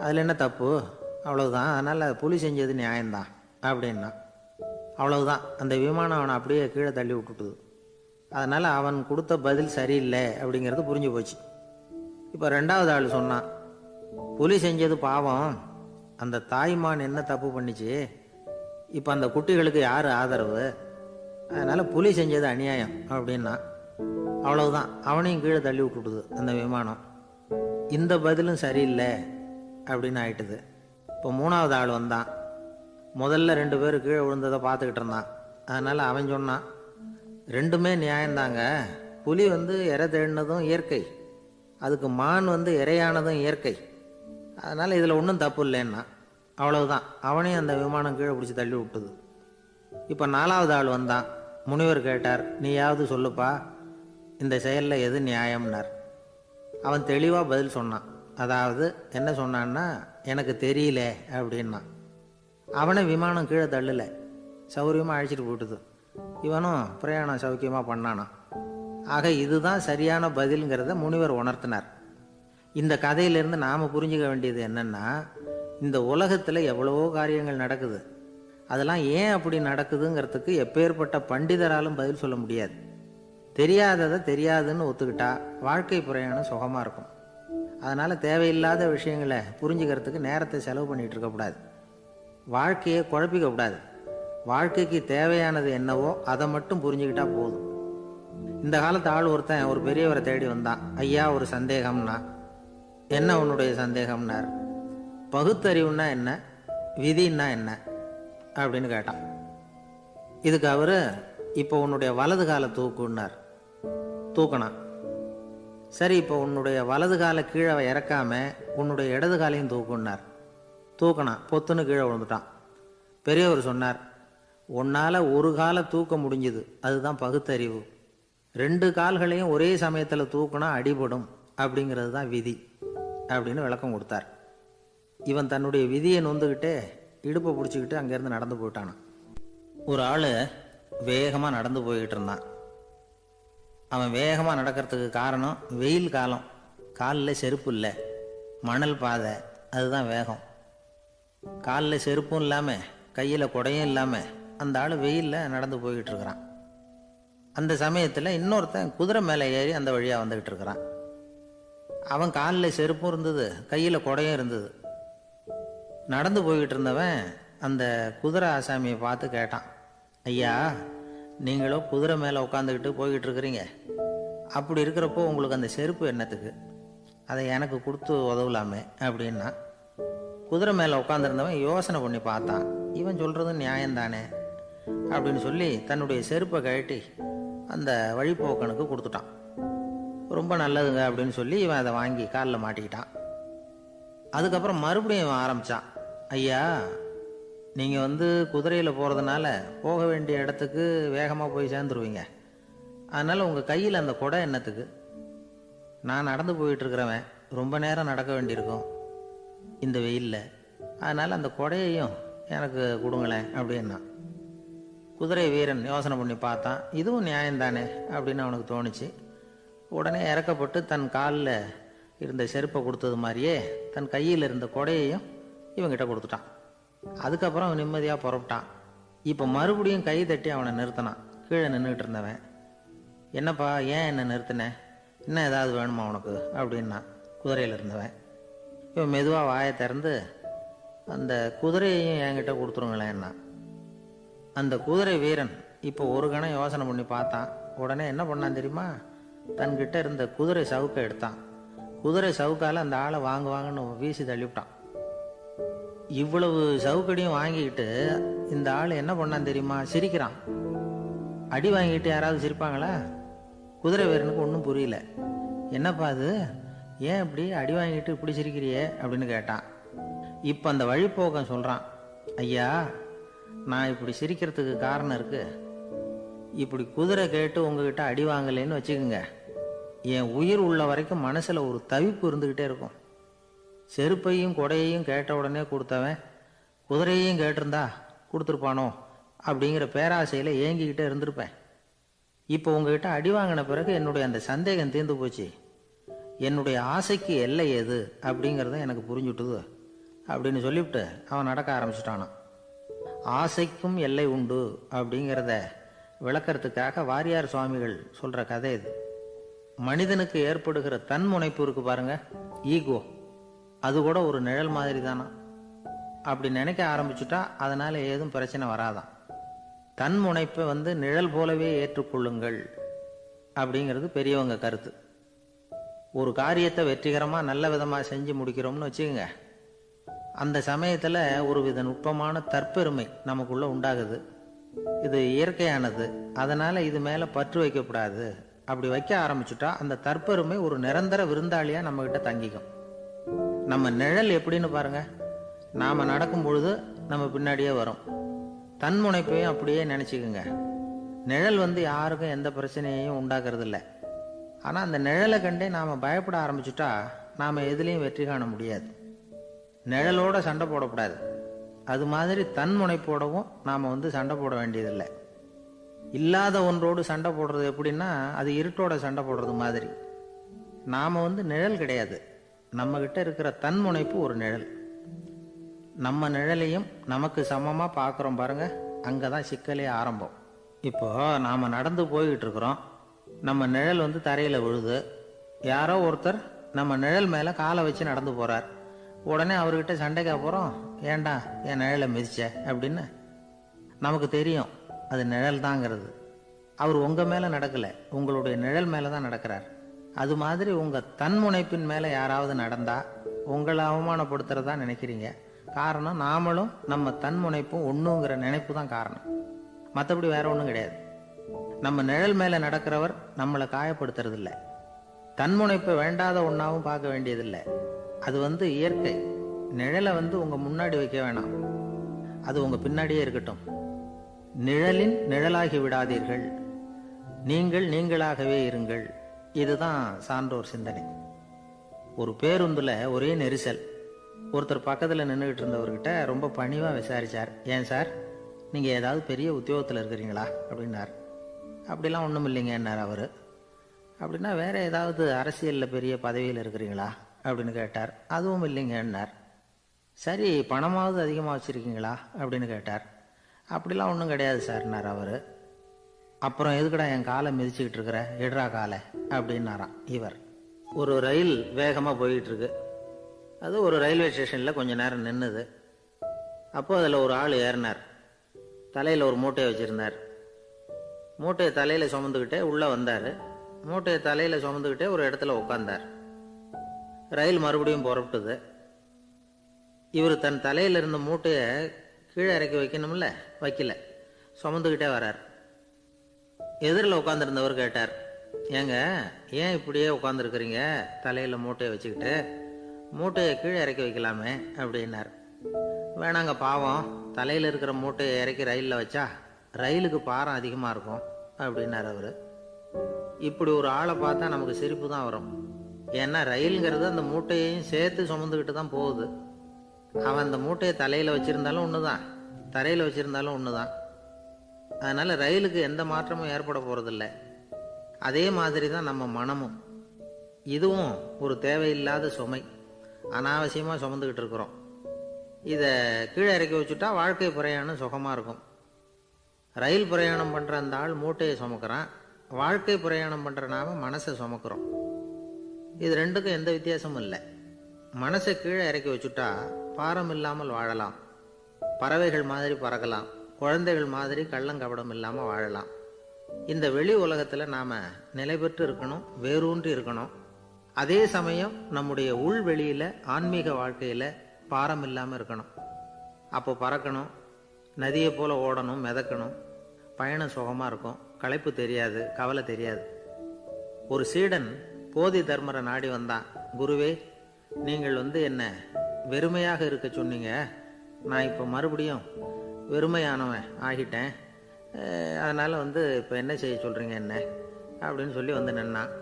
அதில் என்ன தப்பு? அவ்வளவுதான். அதனால் புலி செஞ்சது நியாயம்தான் அப்படின்னா. அவ்வளவுதான். அந்த விமானம் அவனை அப்படியே கீழே தள்ளி விட்டுட்டுது. அதனால் அவன் கொடுத்த பதில் சரியில்லை அப்படிங்கிறது புரிஞ்சு போச்சு. இப்போ ரெண்டாவது ஆள் சொன்னான், புலி செஞ்சது பாவம், அந்த தாய்மான் என்ன தப்பு பண்ணிச்சு, இப்போ அந்த குட்டிகளுக்கு யார் ஆதரவு, அதனால் புலி செஞ்சது அநியாயம் அப்படின்னா. அவ்வளவுதான். அவனையும் கீழே தள்ளி விட்டுட்டுது அந்த விமானம். இந்த பதிலும் சரியில்லை அப்படின்னு ஆயிட்டுது. இப்போ மூணாவது ஆள் வந்தான். முதல்ல 2 பேர் கீழே விழுந்ததை பார்த்துக்கிட்டு இருந்தான். அதனால் அவன் சொன்னான், ரெண்டுமே நியாயம்தாங்க. புலி இரை தேடினதும் இயற்கை, அதுக்கு மான் இரையானதும் இயற்கை. அதனால் இதில் ஒன்றும் தப்பு இல்லைன்னா. அவ்வளவுதான். அவனையும் அந்த விமானம் கீழே பிடிச்சி தள்ளி விட்டுது. இப்போ நாலாவது ஆள் வந்தான். முனிவர் கேட்டார், நீயாவது சொல்லுப்பா, இந்த செயலில் எது நியாயம்னார். அவன் தெளிவாக பதில் சொன்னான். அதாவது என்ன சொன்னான்னா, எனக்கு தெரியல அப்படின்னா. அவனை விமானம் கீழே தள்ளலை, சௌரியமாக அழைச்சிட்டு போட்டுது. இவனும் பிரயாணம் சௌக்கியமாக பண்ணானா. ஆக இதுதான் சரியான பதிலுங்கிறத முனிவர் உணர்த்தினார். இந்த கதையிலிருந்து நாம் புரிஞ்சுக்க வேண்டியது என்னென்னா, இந்த உலகத்தில் எவ்வளவோ காரியங்கள் நடக்குது. அதெல்லாம் ஏன் அப்படி நடக்குதுங்கிறதுக்கு எப்பேற்பட்ட பண்டிதராலும் பதில் சொல்ல முடியாது. தெரியாததை தெரியாதுன்னு ஒத்துக்கிட்டா வாழ்க்கை பிரயாணம் சுகமாக இருக்கும். அதனால் தேவையில்லாத விஷயங்களை புரிஞ்சுக்கிறதுக்கு நேரத்தை செலவு பண்ணிகிட்டு இருக்கக்கூடாது. வாழ்க்கையை குழப்பிக்கக்கூடாது. வாழ்க்கைக்கு தேவையானது என்னவோ அதை மட்டும் புரிஞ்சுக்கிட்டா போதும். இந்த காலத்து ஆள் ஒருத்தன் ஒரு பெரியவரை தேடி வந்தான். ஐயா, ஒரு சந்தேகம்னா. என்ன உன்னுடைய சந்தேகம்னார். பகுத்தறிவுன்னா என்ன, விதின்னா என்ன அப்படின்னு கேட்டான். இதுக்கு அவர், இப்போ உன்னுடைய வலது காலை தூக்குன்னார். தூக்கினான். சரி, இப்போ உன்னுடைய வலது காலை கீழே இறக்காம உன்னுடைய இடது காலையும் தூக்குன்னார். தூக்கினான். பொத்துன்னு கீழே விழுந்துட்டான். பெரியவர் சொன்னார், உன்னால் ஒரு காலை தூக்க முடிஞ்சுது, அதுதான் பகுத்தறிவு. 2 கால்களையும் ஒரே சமயத்தில் தூக்குனா அடிபடும், அப்படிங்கிறது தான் விதி அப்படின்னு விளக்கம் கொடுத்தார். இவன் தன்னுடைய விதியை நொந்துக்கிட்டே இடுப்பை பிடிச்சிக்கிட்டு அங்கேருந்து நடந்து போயிட்டானான். ஒரு ஆள் வேகமாக நடந்து போய்கிட்டு இருந்தான். அவன் வேகமாக நடக்கிறதுக்கு காரணம் வெயில் காலம், காலில் செருப்பு இல்லை, மணல் பாதை, அதுதான் வேகம். காலில் செருப்பும் இல்லாமல் கையில் குடையும் இல்லாமல் அந்த ஆள் வெயிலில் நடந்து போய்கிட்டு இருக்கிறான். அந்த சமயத்தில் இன்னொருத்தன் குதிரை மேலே ஏறி அந்த வழியாக வந்துக்கிட்டு இருக்கிறான். அவன் காலில் செருப்பும் இருந்தது, கையில் குடையும் இருந்தது. நடந்து போய்கிட்டு இருந்தவன் அந்த குதிரை ஆசாமியை பார்த்து கேட்டான், ஐயா, நீங்களும் குதிரை மேலே உட்காந்துக்கிட்டு போய்கிட்டு இருக்கிறீங்க, அப்படி இருக்கிறப்போ உங்களுக்கு அந்த செருப்பு என்னத்துக்கு, அதை எனக்கு கொடுத்து உதவலாமே அப்படின்னா. குதிரை மேலே உட்காந்துருந்தவன் யோசனை பண்ணி பார்த்தான். இவன் சொல்கிறது நியாயம்தானே அப்படின்னு சொல்லி தன்னுடைய செருப்பை கழட்டி அந்த வழிப்போக்கனுக்கு கொடுத்துட்டான். ரொம்ப நல்லதுங்க அப்படின்னு சொல்லி இவன் அதை வாங்கி காலில் மாட்டிக்கிட்டான். அதுக்கப்புறம் மறுபடியும் இவன் ஆரம்பித்தான், ஐயா, நீங்கள் குதிரையில் போகிறதுனால போக வேண்டிய இடத்துக்கு வேகமாக போய் சேர்ந்துருவீங்க, அதனால் உங்கள் கையில் அந்த குடை என்னத்துக்கு, நான் நடந்து போயிட்டுருக்கிறவன் ரொம்ப நேரம் நடக்க வேண்டியிருக்கும் இந்த வெயிலில், அதனால் அந்த குடையையும் எனக்கு கொடுங்களேன் அப்படின்னா. குதிரை வீரன் யோசனை பண்ணி பார்த்தான். இதுவும் நியாயம்தானே அப்படின்னு அவனுக்கு தோணுச்சு. உடனே இறக்கப்பட்டு தன் காலில் இருந்த செருப்பை கொடுத்தது மாதிரியே தன் கையில் இருந்த கொடையையும் இவங்கிட்ட கொடுத்துட்டான். அதுக்கப்புறம் அவன் நிம்மதியாக புறப்பட்டான். இப்போ மறுபடியும் கை தட்டி அவனை நிறுத்தினான். கீழே நின்றுக்கிட்டு இருந்தவன், என்னப்பா, ஏன் என்ன நிறுத்தினேன், இன்னும் ஏதாவது வேணுமா உனக்கு அப்படின்னா குதிரையில் இருந்தவன். இவன் மெதுவாக வாயை திறந்து, அந்த குதிரையையும் என்கிட்ட கொடுத்துருங்களேன்னா. அந்த குதிரை வீரன் இப்போ ஒரு கணம் யோசனை பண்ணி பார்த்தான். உடனே என்ன பண்ணான் தெரியுமா, தன்கிட்ட இருந்த குதிரை சவுக்கை எடுத்தான். குதிரை சவுக்கால் அந்த ஆளை வாங்குவாங்கன்னு வீசி தள்ளிவிட்டான். இவ்வளவு சவுக்கடியும் வாங்கிக்கிட்டு இந்த ஆள் என்ன பண்ணான் தெரியுமா, சிரிக்கிறான். அடி வாங்கிட்டு யாராவது சிரிப்பாங்களா? குதிரை வீரனுக்கு ஒன்றும் புரியல. என்னப்பா அது, ஏன் இப்படி அடி வாங்கிட்டு இப்படி சிரிக்கிறியே அப்படின்னு கேட்டான். இப்போ அந்த வழிப்போக்கன் சொல்கிறான், ஐயா, நான் இப்படி சிரிக்கிறதுக்கு காரணம் இருக்கு. இப்படி குதிரை கேட்டு உங்ககிட்ட அடி வாங்கலைன்னு வச்சுக்கோங்க, என் உயிர் உள்ள வரைக்கும் மனசில் ஒரு தவிப்பு இருந்துக்கிட்டே இருக்கும். செருப்பையும் கொடையையும் கேட்ட உடனே கொடுத்தவன் குதிரையையும் கேட்டிருந்தா கொடுத்துருப்பானோ அப்படிங்கிற பேராசையில் ஏங்கிக்கிட்டே இருந்திருப்பேன். இப்போ உங்ககிட்ட அடி வாங்கின பிறகு என்னுடைய அந்த சந்தேகம் தீர்ந்து போச்சு. என்னுடைய ஆசைக்கு எல்லை எது அப்படிங்கிறத எனக்கு புரிஞ்சுட்டுது அப்படின்னு சொல்லிவிட்டு அவன் நடக்க ஆரம்பிச்சிட்டானான். ஆசைக்கும் எல்லை உண்டு அப்படிங்கிறத விளக்கறதுக்காக வாரியார் சுவாமிகள் சொல்ற கதை இது. மனிதனுக்கு ஏற்படுகிற தன்முனைப்பு இருக்கு பாருங்க, ஈகோ, அது கூட ஒரு நிழல் மாதிரி தானா. அப்படி நினைக்க ஆரம்பிச்சுட்டா அதனால ஏதும் பிரச்சனை வராதான். தன்முனைப்பை நிழல் போலவே ஏற்றுக்கொள்ளுங்கள் அப்படிங்கிறது பெரியவங்க கருத்து. ஒரு காரியத்தை வெற்றிகரமா நல்ல விதமா செஞ்சு முடிக்கிறோம்னு வச்சுக்கோங்க, அந்த சமயத்துல ஒரு வித நுட்பமான தற்பெருமை நமக்குள்ள உண்டாகுது. இது இயற்கையானது, அதனால இது மேல பற்று வைக்கக்கூடாது. அப்படி வைக்க ஆரம்பிச்சுட்டா அந்த தற்பெருமை ஒரு நிரந்தர விருந்தாளியா நம்ம கிட்ட தங்கிக்கும். நம்ம நிழல் எப்படின்னு பாருங்க, நாம நடக்கும் பொழுது நம்ம பின்னாடியே வரும். தன்முனைப்பையும் அப்படியே நினைச்சுக்குங்க. நிழல் யாருக்கும் எந்த பிரச்சனையையும் உண்டாக்குறது இல்லை. ஆனா அந்த நிழலை கண்டே நாம பயப்பட ஆரம்பிச்சுட்டா நாம எதுலையும் வெற்றி காண முடியாது. நிழலோட சண்டை போடக்கூடாது. அது மாதிரி தன்முனைப்போடவும் நாம சண்டை போட வேண்டியதில்லை. இல்லாத ஒன்றோடு சண்டை போடுறது எப்படின்னா, அது இருட்டோட சண்டை போடுறது மாதிரி. நாம நிழல் கிடையாது, நம்ம கிட்ட இருக்கிற தன்முனைப்பு ஒரு நிழல். நம்ம நிழலையும் நமக்கு சமமா பார்க்குறோம் பாருங்க, அங்கதான் சிக்கலே ஆரம்பம். இப்போ நாம நடந்து போய்கிட்டு இருக்கிறோம், நம்ம நிழல் தரையில விழுது. யாரோ ஒருத்தர் நம்ம நிழல் மேல காலை வச்சு நடந்து போறார். உடனே அவர்கிட்ட சண்டைக்கா போறோம், ஏண்டா என் நிழலை மிதிச்ச அப்படின்னு. நமக்கு தெரியும் அது நிழல் தாங்கிறது. அவர் உங்க மேல நடக்கல, உங்களுடைய நிழல் மேலதான் நடக்கிறார். அது மாதிரி உங்க தன்முனைப்பின் மேல யாராவது நடந்தா உங்களை அவமானப்படுத்துறதா நினைக்கிறீங்க. காரணம், நாமளும் நம்ம தன்முனைப்பும் ஒண்ணுங்கிற நினைப்பு தான் காரணம், மற்றபடி வேற ஒண்ணும் கிடையாது. நம்ம நிழல் மேல நடக்கிறவர் நம்மளை காயப்படுத்துறது இல்லை. தன்முனைப்பை வேண்டாத ஒன்னாவும் பார்க்க வேண்டியதில்லை. அது இயற்கை. நிழலை உங்க முன்னாடி வைக்க வேணாம், அது உங்க பின்னாடியே இருக்கட்டும். நிழலின் நிழலாகி விடாதீர்கள், நீங்கள் நீங்களாகவே இருங்கள். இதுதான் சான்றோர் சிந்தனை. ஒரு பேருந்துல ஒரே நெரிசல். ஒருத்தர் பக்கத்துல நின்றுகிட்டு இருந்தவர்கிட்ட ரொம்ப பணிவா விசாரிச்சார், ஏன் சார் நீங்க ஏதாவது பெரிய உத்தியோகத்துல இருக்கிறீங்களா அப்படின்னார். அப்படிலாம் ஒண்ணும் இல்லைங்கன்னார் அவரு. அப்படின்னா வேற ஏதாவது அரசியல்ல பெரிய பதவியில் இருக்கிறீங்களா அப்படின்னு கேட்டார். அதுவும் இல்லைங்கன்னார். சரி, பணமாவது அதிகமாக வச்சிருக்கீங்களா அப்படின்னு கேட்டார். அப்படிலாம் ஒன்றும் கிடையாது சார்னார் அவரு. அப்புறம் எதுக்குடா என் காலை மிதிச்சுக்கிட்டு இருக்கிற, எடுறா காலை அப்படின்னாராம் இவர். ஒரு ரயில் வேகமாக போயிட்டு இருக்கு. அது ஒரு ரயில்வே ஸ்டேஷனில் கொஞ்ச நேரம் நின்றுது. அப்போ அதில் ஒரு ஆள் ஏறினார். தலையில் ஒரு மூட்டையை வச்சிருந்தார். மூட்டையை தலையில் சுமந்துக்கிட்டே உள்ளே வந்தார். மூட்டையை தலையில் சுமந்துக்கிட்டே ஒரு இடத்துல உட்கார்ந்தார். ரயில் மறுபடியும் புறப்பட்டது. இவர் தன் தலையில் இருந்த மூட்டையை கீழே இறக்கி வைக்கணும்ல, வைக்கல, சுமந்துக்கிட்டே வர்றார். எதிரில் உட்காந்துருந்தவர் கேட்டார், ஏங்க ஏன் இப்படியே உட்காந்துருக்குறீங்க தலையில் மூட்டையை வச்சுக்கிட்டு, மூட்டையை கீழே இறக்கி வைக்கலாமே அப்படின்னார். வேணாங்க பாவம், தலையில் இருக்கிற மூட்டையை இறக்கி ரயிலில் வச்சா ரயிலுக்கு பாரம் அதிகமாக இருக்கும் அப்படின்னார் அவர். இப்படி ஒரு ஆளை பார்த்தா நமக்கு சிரிப்பு தான் வரும். ஏன்னா ரயிலுங்கிறது அந்த மூட்டையையும் சேர்த்து சுமந்துக்கிட்டு தான் போகுது. அவன் அந்த மூட்டையை தலையில் வச்சிருந்தாலும் ஒண்ணுதான், தரையில் வச்சிருந்தாலும் ஒண்ணுதான். அதனால ரயிலுக்கு எந்த மாற்றமும் ஏற்பட போறதில்ல. அதே மாதிரி தான் நம்ம மனமும். இதுவும் ஒரு தேவையில்லாத சுமை, அனாவசியமா சுமந்துக்கிட்டு இருக்கிறோம். இதை கீழே இறக்கி வச்சுட்டா வாழ்க்கை பிரயாணம் சுகமா இருக்கும். ரயில் பிரயாணம் பண்ற அந்த ஆள் மூட்டையை சுமக்கிறான், வாழ்க்கை பிரயாணம் பண்ற நாம மனசை சுமக்கிறோம். இது ரெண்டுக்கும் எந்த வித்தியாசமும் இல்லை. மனசை கீழே இறக்கி வச்சுட்டா பாரம் இல்லாமல் வாழலாம், பறவைகள் மாதிரி பறக்கலாம், குழந்தைகள் மாதிரி கள்ளங்கபடம் இல்லாம வாழலாம். இந்த வெளி உலகத்துல நாம நிலை பெற்று இருக்கணும், வேரூன்றி இருக்கணும். அதே சமயம் நம்முடைய உள்வெளியில ஆன்மீக வாழ்க்கையில பாரம் இல்லாம இருக்கணும். அப்போ பறக்கணும், நதியை போல ஓடணும், மிதக்கணும். பயணம் சுகமா இருக்கும், களைப்பு தெரியாது, கவலை தெரியாது. ஒரு சீடன் போதி தர்மரை நாடி வந்தான். குருவே, நீங்கள் என்ன வெறுமையாக இருக்க சொன்னீங்க, நான் இப்போ மறுபடியும் வெறுமையானவன் ஆகிட்டேன், அதனால இப்போ என்ன செய்ய சொல்றீங்க என்ன அப்படின்னு சொல்லி நின்னான்.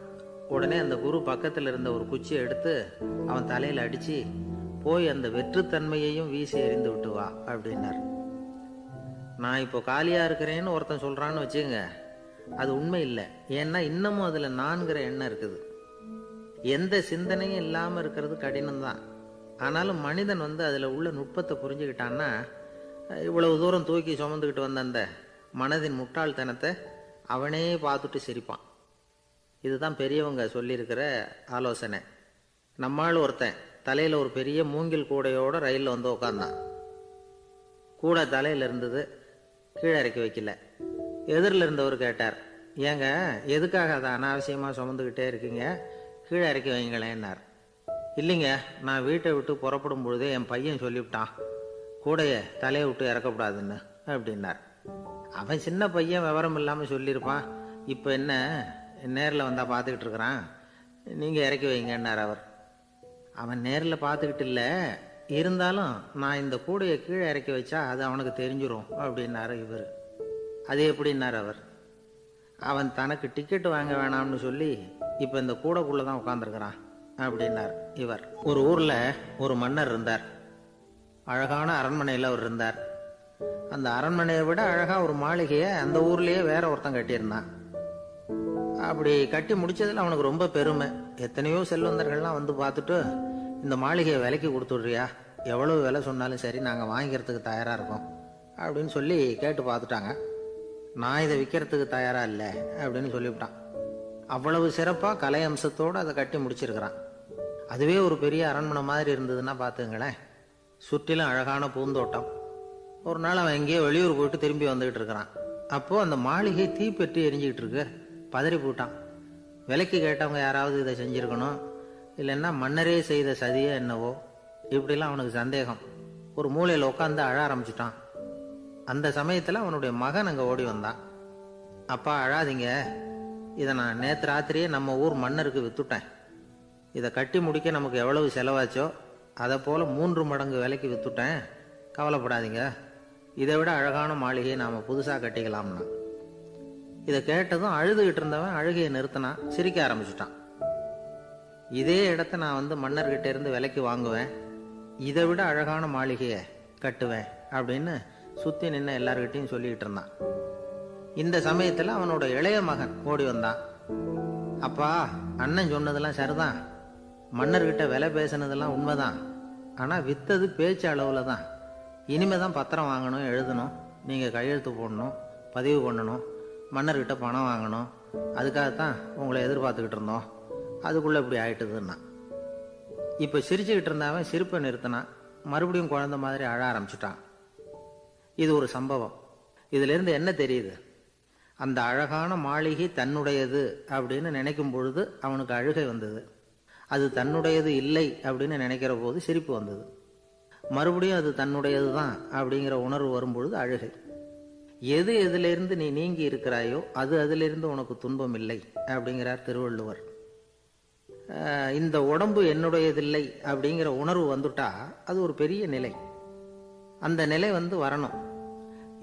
உடனே அந்த குரு பக்கத்தில் இருந்த ஒரு குச்சியை எடுத்து அவன் தலையில் அடிச்சு, போய் அந்த வெற்றுத்தன்மையையும் வீசி எறிந்து விட்டு வா அப்படின்னார். நான் இப்போ காலியா இருக்கிறேன்னு ஒருத்தன் சொல்றான்னு வச்சுங்க, அது உண்மை இல்லை. ஏன்னா இன்னமும் அதில் நான்கிற எண்ணம் இருக்குது. எந்த சிந்தனையும் இல்லாமல் இருக்கிறது கடினம்தான். ஆனாலும் மனிதன் அதில் உள்ள நுட்பத்தை புரிஞ்சுக்கிட்டான்னா இவ்வளவு தூரம் தூக்கி சுமந்துக்கிட்டு வந்த அந்த மனதின் முட்டாள்தனத்தை அவனே பார்த்துட்டு சிரிப்பான். இதுதான் பெரியவங்க சொல்லியிருக்கிற ஆலோசனை. நம்மால் ஒருத்தன் தலையில் ஒரு பெரிய மூங்கில் கூடையோடு ரயிலில் உட்காந்தான். கூடை தலையில் இருந்தது, கீழே இறக்கி வைக்கல. எதிரில் இருந்தவர் கேட்டார், ஏங்க எதுக்காக அதை அனாவசியமாக சுமந்துக்கிட்டே இருக்கீங்க, கீழே இறக்கி வைங்களேன்னார். இல்லைங்க, நான் வீட்டை விட்டு புறப்படும் பொழுதே என் பையன் சொல்லிவிட்டான் கூடையை தலையை விட்டு இறக்கக்கூடாதுன்னு அப்படின்னார். அவன் சின்ன பையன், விவரம் இல்லாமல் சொல்லியிருப்பான். இப்போ என்ன நேரில் வந்தால் பார்த்துக்கிட்டு இருக்கிறான், நீங்கள் இறக்கி வைங்கன்னார் அவர். அவன் நேரில் பார்த்துக்கிட்டு இல்லை, இருந்தாலும் நான் இந்த கூடையை கீழே இறக்கி வச்சா அது அவனுக்கு தெரிஞ்சிடும் அப்படின்னாரு இவர். அது எப்படின்னார் அவர். அவன் தனக்கு டிக்கெட் வாங்க வேணாம்னு சொல்லி இப்போ இந்த கூடைக்குள்ளே தான் உட்காந்துருக்கிறான் அப்படின்னார் இவர். ஒரு ஊரில் ஒரு மன்னர் இருந்தார். அழகான அரண்மனையில் அவர் இருந்தார். அந்த அரண்மனையை விட அழகாக ஒரு மாளிகையை அந்த ஊர்லேயே வேற ஒருத்தன் கட்டியிருந்தான். அப்படி கட்டி முடிச்சதில் அவனுக்கு ரொம்ப பெருமை. எத்தனையோ செல்வந்தர்கள்லாம் பார்த்துட்டு, இந்த மாளிகையை விலைக்கு கொடுத்துட்றியா, எவ்வளவு விலை சொன்னாலும் சரி நாங்கள் வாங்கிக்கிறதுக்கு தயாராக இருக்கோம் அப்படின்னு சொல்லி கேட்டு பார்த்துட்டாங்க. நான் இதை விற்கிறதுக்கு தயாராக இல்லை அப்படின்னு சொல்லிவிட்டான். அவ்வளவு சிறப்பாக கலை அம்சத்தோடு அதை கட்டி முடிச்சிருக்கிறான். அதுவே ஒரு பெரிய அரண்மனை மாதிரி இருந்ததுன்னா பார்த்துங்களேன். சுற்றிலும் அழகான பூந்தோட்டம். ஒரு நாள் அவன் எங்கேயோ வெளியூர் போயிட்டு திரும்பி வந்துகிட்டு இருக்கிறான். அப்போது அந்த மாளிகை தீப்பெட்டி எரிஞ்சிக்கிட்டு இருக்கு. பதறி போட்டான். விலைக்கு கேட்டவங்க யாராவது இதை செஞ்சுருக்கணும், இல்லைன்னா மன்னரே செய்த சதியே என்னவோ, இப்படிலாம் அவனுக்கு சந்தேகம். ஒரு மூலையில் உட்காந்து அழ ஆரம்பிச்சிட்டான். அந்த சமயத்தில் அவனுடைய மகன் அங்கே ஓடி வந்தான். அப்பா அழாதீங்க, இதை நான் நேற்று ராத்திரியே நம்ம ஊர் மன்னருக்கு விற்றுட்டேன். இதை கட்டி முடிக்க நமக்கு எவ்வளவு செலவாச்சோ அதை போல் 3 மடங்கு விலைக்கு விற்றுட்டேன், கவலைப்படாதீங்க. இதை விட அழகான மாளிகையை நாம் புதுசாக கட்டிக்கலாம்னா. இதை கேட்டதும் அழுதுகிட்டு இருந்தவன் அழுகையை நிறுத்தினான், சிரிக்க ஆரம்பிச்சிட்டான். இதே இடத்த நான் மன்னர்கிட்ட இருந்து விலைக்கு வாங்குவேன், இதை விட அழகான மாளிகையை கட்டுவேன் அப்படின்னு சுற்றி நின்று எல்லார்கிட்டையும் சொல்லிக்கிட்டு இருந்தான். இந்த சமயத்தில் அவனோட இளைய மகன் ஓடி வந்தான். அப்பா, அண்ணன் சொன்னதெல்லாம் சரிதான், மன்னர்கிட்ட விலை பேசினதெல்லாம் உண்மைதான். ஆனால் வித்தது பேச்சு அளவில் தான். இனிமே தான் பத்திரம் வாங்கணும், எழுதணும், நீங்கள் கையெழுத்து போடணும், பதிவு பண்ணணும், மன்னர்கிட்ட பணம் வாங்கணும். அதுக்காகத்தான் உங்களை எதிர்பார்த்துக்கிட்டு இருந்தோம். அதுக்குள்ளே இப்படி ஆயிட்டுதுன்னா. இப்போ சிரிச்சுக்கிட்டு இருந்தவன் சிரிப்பை நிறுத்தினான். மறுபடியும் குழந்தை மாதிரி அழ ஆரம்பிச்சிட்டான். இது ஒரு சம்பவம். இதிலிருந்து என்ன தெரியுது? அந்த அழகான மாளிகை தன்னுடையது அப்படின்னு நினைக்கும் பொழுது அவனுக்கு அழுகை வந்தது. அது தன்னுடையது இல்லை அப்படின்னு நினைக்கிற போது சிரிப்பு வந்தது. மறுபடியும் அது தன்னுடையது தான் அப்படிங்கிற உணர்வு வரும்பொழுது அழுகை. எது எதிலிருந்து நீ நீங்கி இருக்கிறாயோ அது அதிலிருந்து உனக்கு துன்பம் இல்லை அப்படிங்கிறார் திருவள்ளுவர். இந்த உடம்பு என்னுடையதில்லை அப்படிங்கிற உணர்வு வந்துட்டா அது ஒரு பெரிய நிலை. அந்த நிலை வரணும்.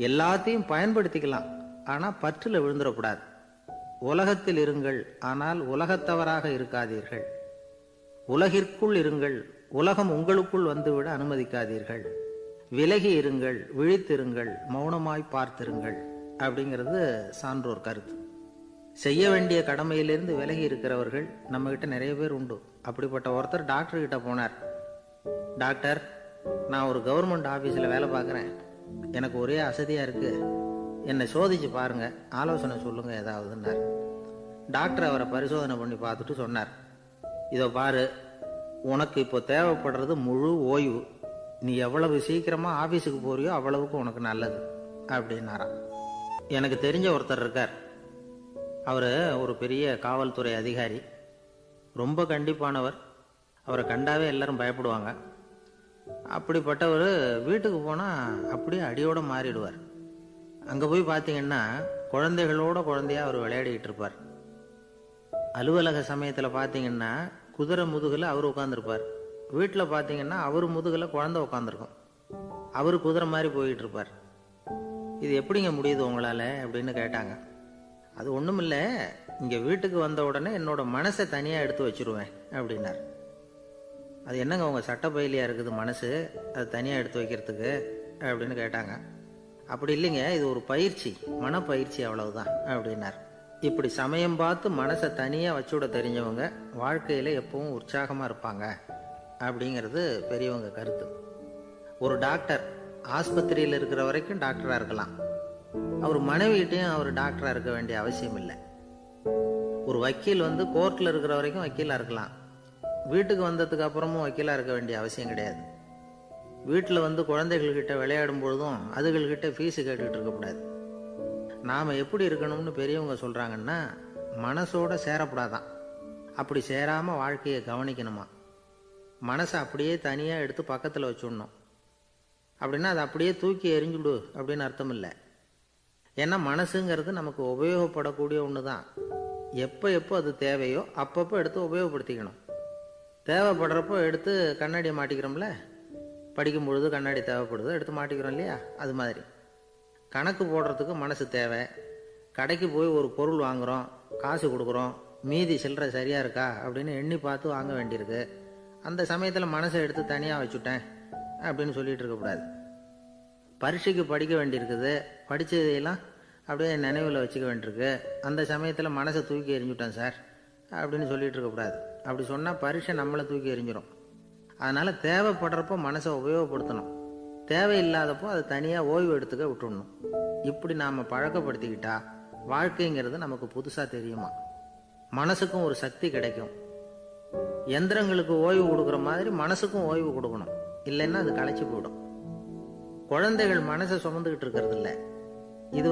எல்லாத்தையும் பயன்படுத்திக்கலாம், ஆனால் பற்றில் விழுந்துடக்கூடாது. உலகத்தில் இருங்கள், ஆனால் உலகத்தவராக இருக்காதீர்கள். உலகிற்குள் இருங்கள், உலகம் உங்களுக்குள் வந்துவிட அனுமதிக்காதீர்கள். விலகி இருங்கள், விழித்திருங்கள், மௌனமாய் பார்த்திருங்கள் அப்படிங்கிறது சான்றோர் கருத்து. செய்ய வேண்டிய கடமையிலிருந்து விலகி இருக்கிறவர்கள் நம்ம கிட்ட நிறைய பேர் உண்டு. அப்படிப்பட்ட ஒருத்தர் டாக்டர் கிட்ட போனார். டாக்டர், நான் ஒரு கவர்மெண்ட் ஆஃபீஸில் வேலை பார்க்குறேன், எனக்கு ஒரே அசதியாக இருக்குது, என்னை சோதிச்சு பாருங்க, ஆலோசனை சொல்லுங்க ஏதாவதுன்னார். டாக்டர் அவரை பரிசோதனை பண்ணி பார்த்துட்டு சொன்னார், இதோ பாரு, உனக்கு இப்போ தேவைப்படுறது முழு ஓய்வு. நீ எவ்வளவு சீக்கிரமாக ஆஃபீஸுக்கு போறியோ அவ்வளவுக்கு உனக்கு நல்லது அப்படின்னாராம். எனக்கு தெரிஞ்ச ஒருத்தர் இருக்கார். அவர் ஒரு பெரிய காவல்துறை அதிகாரி, ரொம்ப கண்டிப்பானவர். அவரை கண்டாவே எல்லாரும் பயப்படுவாங்க. அப்படிப்பட்டவர் வீட்டுக்கு போனால் அப்படியே அடியோடு மாறிடுவார். அங்கே போய் பார்த்தீங்கன்னா குழந்தைகளோட குழந்தையாக அவர் விளையாடிக்கிட்டு இருப்பார். அலுவலக சமயத்தில் பார்த்தீங்கன்னா குதிரை முதுகில் அவர் உட்காந்துருப்பார். வீட்டில் பார்த்தீங்கன்னா அவர் முதுகில் குழந்தை உட்காந்துருக்கும். அவர் குதிரை மாதிரி போயிட்டு இருப்பார். இது எப்படிங்க முடியுது உங்களால் அப்படின்னு கேட்டாங்க. அது ஒன்றும் இல்லை, இங்கே வீட்டுக்கு வந்த உடனே என்னோட மனசை தனியாக எடுத்து வச்சுருவேன் அப்படின்னார். அது என்னங்க உங்கள் சட்டப்பயிலியாக இருக்குது மனசு, அது தனியாக எடுத்து வைக்கிறதுக்கு அப்படின்னு கேட்டாங்க. அப்படி இல்லைங்க, இது ஒரு பயிற்சி, மனப்பயிற்சி, அவ்வளவுதான் அப்படின்னார். இப்படி சமயம் பார்த்து மனசை தனியாக வச்சுவிட தெரிஞ்சவங்க வாழ்க்கையில் எப்பவும் உற்சாகமாக இருப்பாங்க அப்படிங்கிறது பெரியவங்க கருத்து. ஒரு டாக்டர் ஆஸ்பத்திரியில் இருக்கிற வரைக்கும் டாக்டராக இருக்கலாம், அவர் மனைவிகிட்டையும் அவர் டாக்டராக இருக்க வேண்டிய அவசியம் இல்லை. ஒரு வக்கீல் கோர்ட்டில் இருக்கிற வரைக்கும் வக்கீலாக இருக்கலாம், வீட்டுக்கு வந்ததுக்கு அப்புறமும் வக்கீலாக இருக்க வேண்டிய அவசியம் கிடையாது. வீட்டில் குழந்தைகள்கிட்ட விளையாடும் பொழுதும் அதுகள்கிட்ட ஃபீஸு கேட்டுக்கிட்டு இருக்கக்கூடாது. நாம் எப்படி இருக்கணும்னு பெரியவங்க சொல்கிறாங்கன்னா, மனசோட சேரக்கூடாதான், அப்படி சேராமல் வாழ்க்கையை கவனிக்கணுமா. மனசை அப்படியே தனியாக எடுத்து பக்கத்தில் வச்சுடணும். அப்படின்னா அதை அப்படியே தூக்கி எறிஞ்சுடு அப்படின்னு அர்த்தம் இல்லை. ஏன்னா மனசுங்கிறது நமக்கு உபயோகப்படக்கூடிய ஒன்று தான். எப்போ எப்போ அது தேவையோ அப்பப்போ எடுத்து உபயோகப்படுத்திக்கணும். தேவைப்படுறப்போ எடுத்து கண்ணாடியை மாட்டிக்கிறோம்ல, படிக்கும் பொழுது கண்ணாடி தேவைப்படுது எடுத்து மாட்டிக்கிறோம் இல்லையா, அது மாதிரி கணக்கு போடுறதுக்கு மனசு தேவை. கடைக்கு போய் ஒரு பொருள் வாங்குகிறோம், காசு கொடுக்குறோம், மீதி சில்லறை சரியாக இருக்கா அப்படின்னு எண்ணி பார்த்து வாங்க வேண்டியிருக்கு. அந்த சமயத்தில் மனசை எடுத்து தனியாக வச்சுட்டேன் அப்படின்னு சொல்லிகிட்டு இருக்கக்கூடாது. பரீட்சைக்கு படிக்க வேண்டியிருக்குது, படித்ததையெல்லாம் அப்படியே நினைவில் வச்சுக்க வேண்டியிருக்கு, அந்த சமயத்தில் மனசை தூக்கி எறிஞ்சுட்டேன் சார் அப்படின்னு சொல்லிகிட்டு இருக்கக்கூடாது. அப்படி சொன்னால் பரீட்சை நம்மளை தூக்கி எறிஞ்சிடும். அதனால் தேவைப்படுறப்போ மனசை உபயோகப்படுத்தணும், தேவையில்லாதப்போ அதை தனியாக ஓய்வு எடுத்துக்க விட்டுடணும். இப்படி நாம் பழக்கப்படுத்திக்கிட்டா வாழ்க்கைங்கிறது நமக்கு புதுசாக தெரியுமா. மனசுக்கும் ஒரு சக்தி கிடைக்கும். எந்திரங்களுக்கு ஓய்வு கொடுக்குற மாதிரி மனசுக்கும் ஓய்வு கொடுக்கணும், இல்லைன்னா அது களைச்சி போயிடும். குழந்தைகள் மனசை சுமந்துக்கிட்டு இருக்கிறது இல்லை. இது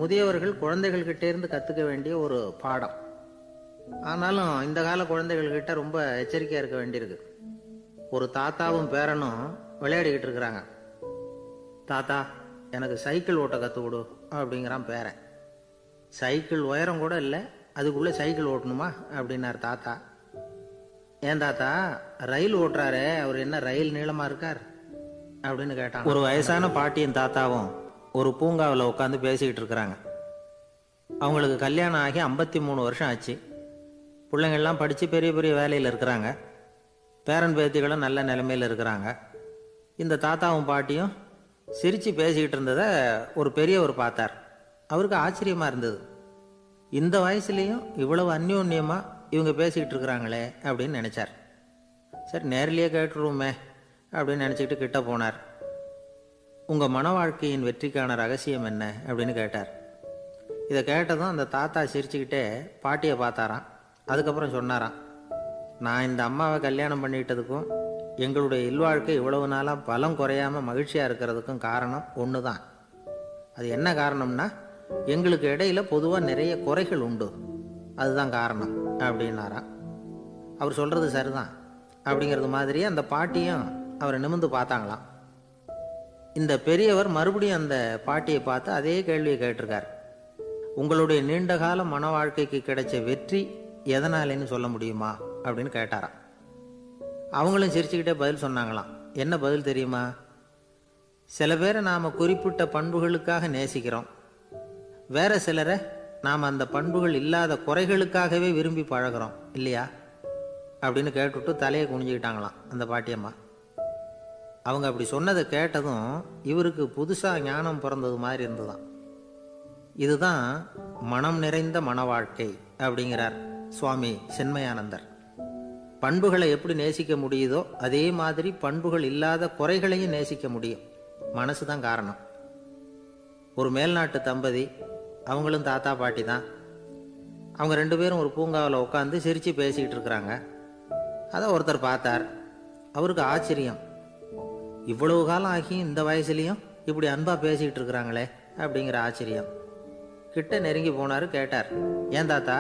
முதியவர்கள் குழந்தைகள்கிட்ட இருந்து கற்றுக்க வேண்டிய ஒரு பாடம். ஆனாலும் இந்த கால குழந்தைகள்கிட்ட ரொம்ப எச்சரிக்கையாக இருக்க வேண்டியிருக்கு. ஒரு தாத்தாவும் பேரனும் விளையாடிக்கிட்டு இருக்கிறாங்க. தாத்தா எனக்கு சைக்கிள் ஓட்ட கற்றுக் கொடு அப்படிங்கிறான் பேரன். சைக்கிள் உயரம் கூட இல்லை, அதுக்குள்ளே சைக்கிள் ஓட்டணுமா அப்படின்னார் தாத்தா. ஏன் தாத்தா, ரயில் ஓட்டுறாரே, அவர் என்ன ரயில் நீளமாக இருக்கார் அப்படின்னு கேட்டான். ஒரு வயசான பாட்டியின் தாத்தாவும் ஒரு பூங்காவில் உட்காந்து பேசிக்கிட்டு இருக்கிறாங்க. அவங்களுக்கு கல்யாணம் ஆகி 53 வருஷம் ஆச்சு. பிள்ளைங்கள்லாம் படித்து பெரிய பெரிய வேலையில் இருக்கிறாங்க. பேரன் பேத்திகளும் நல்ல நிலைமையில் இருக்கிறாங்க. இந்த தாத்தாவும் பாட்டியும் சிரித்து பேசிக்கிட்டு இருந்ததை ஒரு பெரியவர் பார்த்தார். அவருக்கு ஆச்சரியமாக இருந்தது. இந்த வயசுலேயும் இவ்வளவு அந்யோன்யமாக இவங்க பேசிக்கிட்டு இருக்கிறாங்களே அப்படின்னு நினச்சார். சரி நேரிலேயே கேட்டுருவோமே அப்படின்னு நினச்சிக்கிட்டு கிட்ட போனார். உங்கள் மன வாழ்க்கையின் வெற்றிக்கான ரகசியம் என்ன அப்படின்னு கேட்டார். இதை கேட்டதும் அந்த தாத்தா சிரிச்சுக்கிட்டே பாட்டியை பார்த்தாராம். அதுக்கப்புறம் சொன்னாராம், நான் இந்த அம்மாவை கல்யாணம் பண்ணிக்கிட்டதுக்கும் எங்களுடைய இல்வாழ்க்கை இவ்வளவு நாளாக பலம் குறையாமல் மகிழ்ச்சியாக இருக்கிறதுக்கும் காரணம் ஒன்று தான். அது என்ன காரணம்னா, எங்களுக்கு இடையில பொதுவாக நிறைய குறைகள் உண்டு, அதுதான் காரணம் அப்படின்னாராம். அவர் சொல்கிறது சரிதான் அப்படிங்கிறது மாதிரியே அந்த பாட்டியும் அவரை நிமிர்ந்து பார்த்தாங்களாம். இந்த பெரியவர் மறுபடியும் அந்த பாட்டியை பார்த்து அதே கேள்வியை கேட்டிருக்கார். உங்களுடைய நீண்டகால மன வாழ்க்கைக்கு கிடைச்ச வெற்றி எதனாலேன்னு சொல்ல முடியுமா அப்படின்னு கேட்டாராம். அவங்களும் சிரிச்சுக்கிட்டே பதில் சொன்னாங்களாம். என்ன பதில் தெரியுமா? சில பேரை நாம் குறிப்பிட்ட பண்புகளுக்காக நேசிக்கிறோம், வேற சிலரை நாம் அந்த பண்புகள் இல்லாத குறைகளுக்காகவே விரும்பி பழகிறோம் இல்லையா அப்படின்னு கேட்டுவிட்டு தலையை குனிஞ்சுக்கிட்டாங்களாம் அந்த பாட்டியம்மா. அவங்க அப்படி சொன்னதை கேட்டதும் இவருக்கு புதுசாக ஞானம் பிறந்தது மாதிரி இருந்ததுதான். இதுதான் மனம் நிறைந்த மன வாழ்க்கை அப்படிங்கிறார் சுவாமி சின்மயானந்தர். பண்புகளை எப்படி நேசிக்க முடியுதோ அதே மாதிரி பண்புகள் இல்லாத குறைகளையும் நேசிக்க முடியும். மனசு தான் காரணம். ஒரு மேல்நாட்டு தம்பதி, அவங்களும் தாத்தா பாட்டி தான். அவங்க 2 பேரும் ஒரு பூங்காவில் உட்காந்து சிரித்து பேசிக்கிட்டு இருக்கிறாங்க. அதை ஒருத்தர் பார்த்தார். அவருக்கு ஆச்சரியம், இவ்வளவு காலம் ஆகி இந்த வயசுலேயும் இப்படி அன்பாக பேசிக்கிட்டு இருக்கிறாங்களே அப்படிங்கிற ஆச்சரியம். கிட்ட நெருங்கி போனார். கேட்டார், ஏன் தாத்தா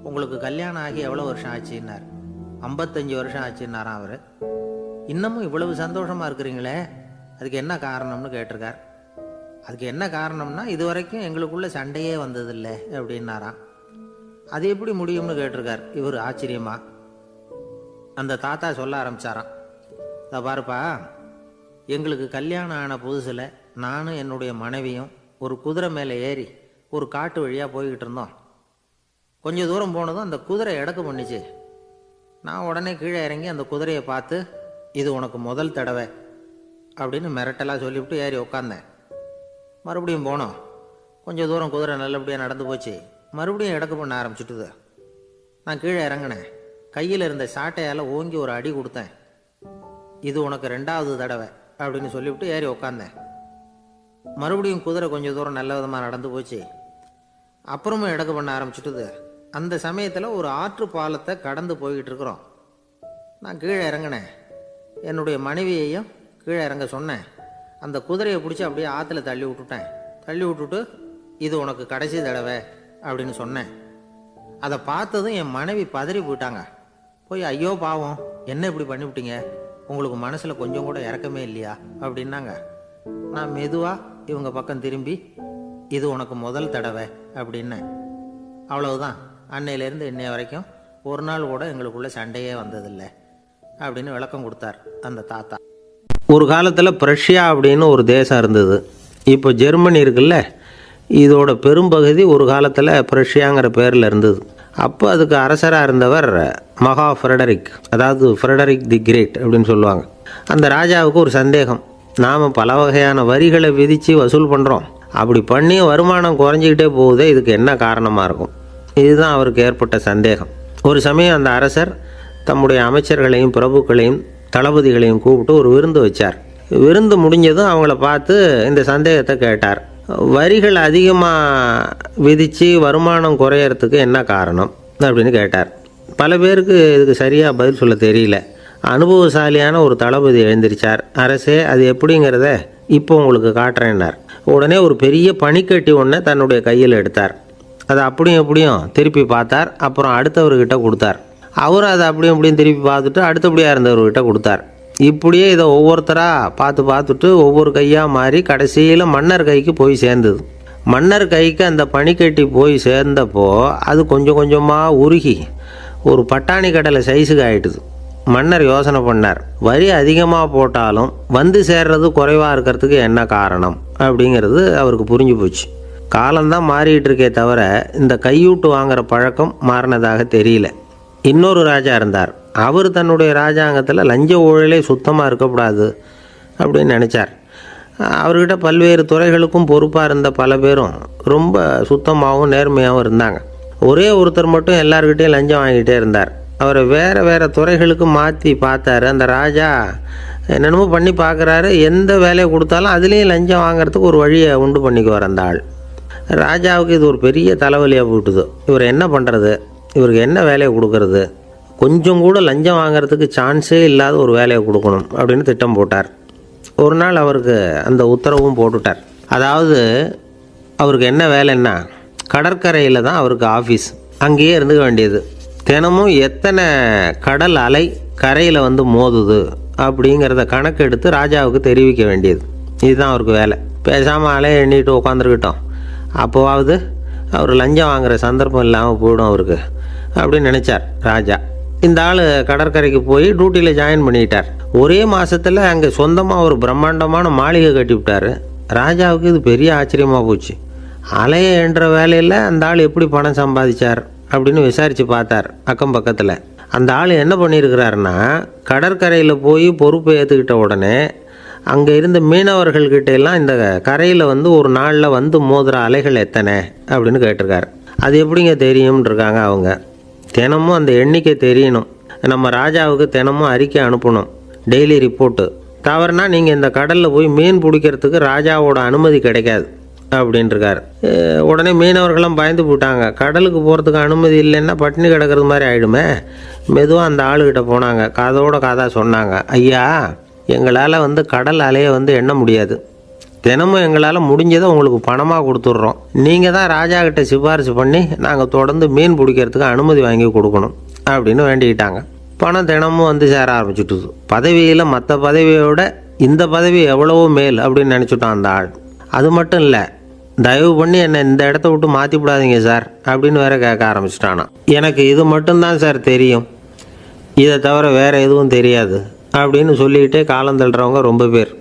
உங்களுக்கு கல்யாணம் ஆகி எவ்வளோ வருஷம் ஆச்சுன்னார். 55 வருஷம் ஆச்சுன்னாராம் அவர். இன்னமும் இவ்வளவு சந்தோஷமாக இருக்கிறீங்களே, அதுக்கு என்ன காரணம்னு கேட்டிருக்கார். அதுக்கு என்ன காரணம்னா, இது வரைக்கும் எங்களுக்குள்ள சண்டையே வந்ததில்லை அப்படின்னாராம். அது எப்படி முடியும்னு கேட்டிருக்கார் இவர் ஆச்சரியமா. அந்த தாத்தா சொல்ல ஆரம்பிச்சாராம், இதை பாருப்பா, எங்களுக்கு கல்யாணம் ஆன புதுசில் நானும் என்னுடைய மனைவியும் ஒரு குதிரை மேலே ஏறி ஒரு காட்டு வழியாக போய்கிட்டு இருந்தோம். கொஞ்சம் தூரம் போனதும் அந்த குதிரை எடக்கு பண்ணிச்சு. நான் உடனே கீழே இறங்கி அந்த குதிரையை பார்த்து, இது உனக்கு முதல் தடவை அப்படின்னு மிரட்டலாக சொல்லிவிட்டு ஏறி உட்காந்தேன். மறுபடியும் போனோம். கொஞ்சம் தூரம் குதிரை நல்லபடியாக நடந்து போச்சு. மறுபடியும் எடக்கு பண்ண ஆரம்பிச்சுட்டுது. நான் கீழே இறங்கினேன். கையில் இருந்த சாட்டையால் ஓங்கி ஒரு அடி கொடுத்தேன். இது உனக்கு 2வது தடவை அப்படின்னு சொல்லிவிட்டு ஏறி உக்காந்தேன். மறுபடியும் குதிரை கொஞ்சம் தூரம் நல்ல விதமாக நடந்து போச்சு. அப்புறமும் எடக்கு பண்ண ஆரம்பிச்சுட்டுது. அந்த சமயத்தில் ஒரு ஆற்று பாலத்தை கடந்து போய்கிட்டு இருக்கிறோம். நான் கீழே இறங்கினேன். என்னுடைய மனைவியையும் கீழே இறங்க சொன்னேன். அந்த குதிரையை பிடிச்சி அப்படியே ஆற்றுல தள்ளி விட்டுட்டேன். தள்ளி விட்டுட்டு இது உனக்கு கடைசி தடவை அப்படின்னு சொன்னேன். அதை பார்த்ததும் என் மனைவி பதறி போயிட்டாங்க. போய் ஐயோ பாவம், என்ன இப்படி பண்ணிவிட்டீங்க, உங்களுக்கு மனசில் கொஞ்சம் கூட இறக்கமே இல்லையா அப்படின்னாங்க. நான் மெதுவாக இவங்க பக்கம் திரும்பி இது உனக்கு முதல் தடவை அப்படின்னேன். அவ்வளவுதான். அன்னையிலேருந்து இன்னைய வரைக்கும் ஒரு நாள் கூட எங்களுக்குள்ள சண்டையே வந்ததில்லை அப்படின்னு விளக்கம் கொடுத்தார் அந்த தாத்தா. ஒரு காலத்தில் பிரஷ்யா அப்படின்னு ஒரு தேசம் இருந்தது. இப்போ ஜெர்மனி இருக்குல்ல, இதோட பெரும்பகுதி ஒரு காலத்தில் பிரஷ்யாங்கிற பேரில் இருந்தது. அப்போ அதுக்கு அரசராக இருந்தவர் மகா ஃப்ரெடரிக், அதாவது ஃப்ரெடரிக் தி கிரேட் அப்படின்னு சொல்லுவாங்க. அந்த ராஜாவுக்கு ஒரு சந்தேகம். நாம் பல வகையான வரிகளை விதித்து வசூல் பண்ணுறோம், அப்படி பண்ணி வருமானம் குறைஞ்சிக்கிட்டே போகுதே, இதுக்கு என்ன காரணமாக இருக்கும்? இதுதான் அவருக்கு ஏற்பட்ட சந்தேகம். ஒரு சமயம் அந்த அரசர் தம்முடைய அமைச்சர்களையும் பிரபுக்களையும் தளபதிகளையும் கூப்பிட்டு ஒரு விருந்து வச்சார். விருந்து முடிஞ்சதும் அவங்கள பார்த்து இந்த சந்தேகத்தை கேட்டார். வரிகள் அதிகமாக விதித்து வருமானம் குறையறதுக்கு என்ன காரணம் அப்படின்னு கேட்டார். பல பேருக்கு இதுக்கு சரியாக பதில் சொல்ல தெரியல. அனுபவசாலியான ஒரு தளபதி எழுந்திரிச்சார். அரசே, அது எப்படிங்கிறத இப்போ உங்களுக்கு காட்டுறேன்னார். உடனே ஒரு பெரிய பனிக்கட்டி ஒன்றை தன்னுடைய கையில் எடுத்தார். அதை அப்படியும் எப்படியும் திருப்பி பார்த்தார். அப்புறம் அடுத்தவர்கிட்ட கொடுத்தார். அவர் அதை அப்படியும் இப்படியும் திருப்பி பார்த்துட்டு அடுத்தபடியாக இருந்தவர்கிட்ட கொடுத்தார். இப்படியே இதை ஒவ்வொருத்தராக பார்த்துட்டு ஒவ்வொரு கையாக மாறி கடைசியில் மன்னர் கைக்கு போய் சேர்ந்தது. மன்னர் கைக்கு அந்த பனிக்கட்டி போய் சேர்ந்தப்போ அது கொஞ்சம் கொஞ்சமாக உருகி ஒரு பட்டாணி கடலை சைஸுக்கு ஆகிட்டுது. மன்னர் யோசனை பண்ணார், வரி அதிகமாக போட்டாலும் வந்து சேர்றது குறைவாக இருக்கிறதுக்கு என்ன காரணம் அப்படிங்கிறது அவருக்கு புரிஞ்சு போச்சு. காலம்தான் மாறிட்டு இருக்கே தவிர இந்த கையூட்டு வாங்குகிற பழக்கம் மாறினதாக தெரியல. இன்னொரு ராஜா இருந்தார். அவர் தன்னுடைய ராஜாங்கத்தில் லஞ்ச ஊழலே சுத்தமாக இருக்கக்கூடாது அப்படின்னு நினச்சார். அவர்கிட்ட பல்வேறு துறைகளுக்கும் பொறுப்பாக இருந்த பல பேரும் ரொம்ப சுத்தமாகவும் நேர்மையாகவும் இருந்தாங்க. ஒரே ஒருத்தர் மட்டும் எல்லார்கிட்டையும் லஞ்சம் வாங்கிட்டே இருந்தார். அவரை வேறு வேறு துறைகளுக்கு மாற்றி பார்த்தாரு. அந்த ராஜா என்னென்னமோ பண்ணி பார்க்குறாரு. எந்த வேலையை கொடுத்தாலும் அதுலேயும் லஞ்சம் வாங்கிறதுக்கு ஒரு வழியை உண்டு பண்ணிக்குவார் அந்த ஆள். ராஜாவுக்கு இது ஒரு பெரிய தலைவலியாக போட்டுது. இவர் என்ன பண்ணுறது, இவருக்கு என்ன வேலையை கொடுக்கறது, கொஞ்சம் கூட லஞ்சம் வாங்கிறதுக்கு சான்ஸே இல்லாத ஒரு வேலையை கொடுக்கணும் அப்படின்னு திட்டம் போட்டார். ஒரு நாள் அவருக்கு அந்த உத்தரவும் போட்டுட்டார். அதாவது அவருக்கு என்ன வேலைன்னா, கடற்கரையில் தான் அவருக்கு ஆஃபீஸ். அங்கேயே இருந்துக்க வேண்டியது. தினமும் எத்தனை கடல் அலை கரையில் வந்து மோதுது அப்படிங்கிறத கணக்கெடுத்து ராஜாவுக்கு தெரிவிக்க வேண்டியது. இதுதான் அவருக்கு வேலை. பேசாமல் அலையை எண்ணிட்டு உட்காந்துருக்கிட்டோம், அப்போவாவது அவர் லஞ்சம் வாங்குகிற சந்தர்ப்பம் இல்லாமல் போயிடும் அவருக்கு அப்படின்னு நினச்சார் ராஜா. இந்த ஆள் கடற்கரைக்கு போய் டியூட்டியில் ஜாயின் பண்ணிட்டார். ஒரே மாதத்தில் அங்கே சொந்தமாக ஒரு பிரம்மாண்டமான மாளிகை கட்டிவிட்டார். ராஜாவுக்கு இது பெரிய ஆச்சரியமாக போச்சு. அலையை என்ற வேலையில் அந்த ஆள் எப்படி பணம் சம்பாதிச்சார் அப்படின்னு விசாரித்து பார்த்தார் அக்கம் பக்கத்தில். அந்த ஆள் என்ன பண்ணியிருக்கிறாருன்னா, கடற்கரையில் போய் பொறுப்பை ஏற்றுக்கிட்ட உடனே அங்கே இருந்த மீனவர்கள்கிட்ட எல்லாம் இந்த கரையில் வந்து ஒரு நாளில் வந்து மோதுகிற அலைகள் எத்தனை அப்படின்னு கேட்டிருக்காரு. அது எப்படிங்க தெரியும்னு இருக்காங்க அவங்க. தினமும் அந்த எண்ணிக்கை தெரியணும். நம்ம ராஜாவுக்கு தினமும் அறிக்கை அனுப்பணும், டெய்லி ரிப்போர்ட்டு. தவறுனா நீங்கள் இந்த கடலில் போய் மீன் பிடிக்கிறதுக்கு ராஜாவோட அனுமதி கிடைக்காது அப்படின்ட்டுருக்காரு. உடனே மீனவர்களும் பயந்து போட்டாங்க. கடலுக்கு போகிறதுக்கு அனுமதி இல்லைன்னா பட்டினி கிடக்கிறது மாதிரி ஆகிடுமே. மெதுவாக அந்த ஆளுகிட்ட போனாங்க. காதோட காதாக சொன்னாங்க, ஐயா, எங்களால் வந்து கடல் அலையை வந்து எண்ண முடியாது. தினமும் எங்களால் முடிஞ்சதை உங்களுக்கு பணமாக கொடுத்துட்றோம். நீங்கள் தான் ராஜா கிட்ட சிபாரிசு பண்ணி நாங்கள் தொடர்ந்து மீன் பிடிக்கிறதுக்கு அனுமதி வாங்கி கொடுக்கணும் அப்படின்னு வேண்டிக்கிட்டாங்க. பணம் தினமும் வந்து சேர ஆரம்பிச்சுட்டுது. பதவியில் மற்ற பதவியோட இந்த பதவி எவ்வளவோ மேல் அப்படின்னு நினச்சிட்டோம் அந்த ஆள். அது மட்டும் இல்லை, தயவு பண்ணி என்னை இந்த இடத்த விட்டு மாற்றி விடாதீங்க சார் அப்படின்னு வேற கேட்க ஆரம்பிச்சிட்டானா. எனக்கு இது மட்டும்தான் சார் தெரியும், இதை தவிர வேறு எதுவும் தெரியாது அப்படின்னு சொல்லிக்கிட்டே காலம் தள்ளுறவங்க ரொம்ப பேர்.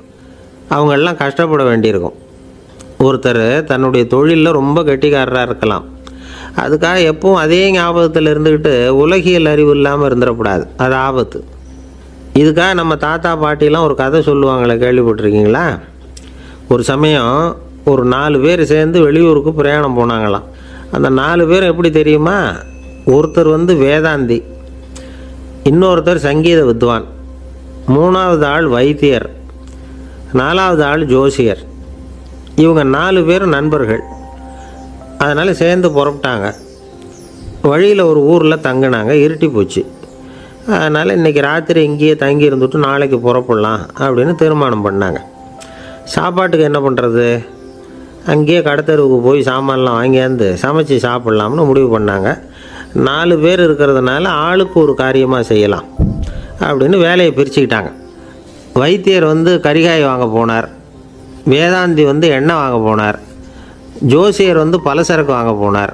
அவங்களெல்லாம் கஷ்டப்பட வேண்டியிருக்கும். ஒருத்தர் தன்னுடைய தொழிலில் ரொம்ப கெட்டிக்காரராக இருக்கலாம். அதுக்காக எப்பவும் அதே ஞாபகத்தில் இருந்துக்கிட்டு உலகியல் அறிவு இல்லாமல் இருந்துடக்கூடாது, அது ஆபத்து. இதுக்காக நம்ம தாத்தா பாட்டிலாம் ஒரு கதை சொல்லுவாங்களே, கேள்விப்பட்டிருக்கீங்களா? ஒரு சமயம் ஒரு 4 பேர் சேர்ந்து வெளியூருக்கு பிரயாணம் போனாங்களாம். அந்த 4 பேர் எப்படி தெரியுமா? ஒருத்தர் வேதாந்தி, இன்னொருத்தர் சங்கீத வித்வான், 3வது ஆள் வைத்தியர், 4வது ஆள் ஜோசியர். இவங்க 4 பேரும் நண்பர்கள். அதனால் சேர்ந்து புறப்பட்டாங்க. வழியில் ஒரு ஊரில் தங்கினாங்க. இருட்டி போச்சு. அதனால் இன்றைக்கி ராத்திரி இங்கேயே தங்கி இருந்துட்டு நாளைக்கு புறப்படலாம் அப்படின்னு தீர்மானம் பண்ணாங்க. சாப்பாட்டுக்கு என்ன பண்ணுறது? அங்கேயே கடத்தெருவுக்கு போய் சாமான்லாம் வாங்கியாந்து சமைச்சி சாப்பிட்லாம்னு முடிவு பண்ணாங்க. 4 பேர் இருக்கிறதுனால ஆளுக்கு ஒரு காரியமாக செய்யலாம் அப்படின்னு வேலையை பிரிச்சுக்கிட்டாங்க. வைத்தியர் கரிகாய் வாங்க போனார், வேதாந்தி எண்ணெய் வாங்க போனார், ஜோசியர் பலசரக்கு வாங்க போனார்,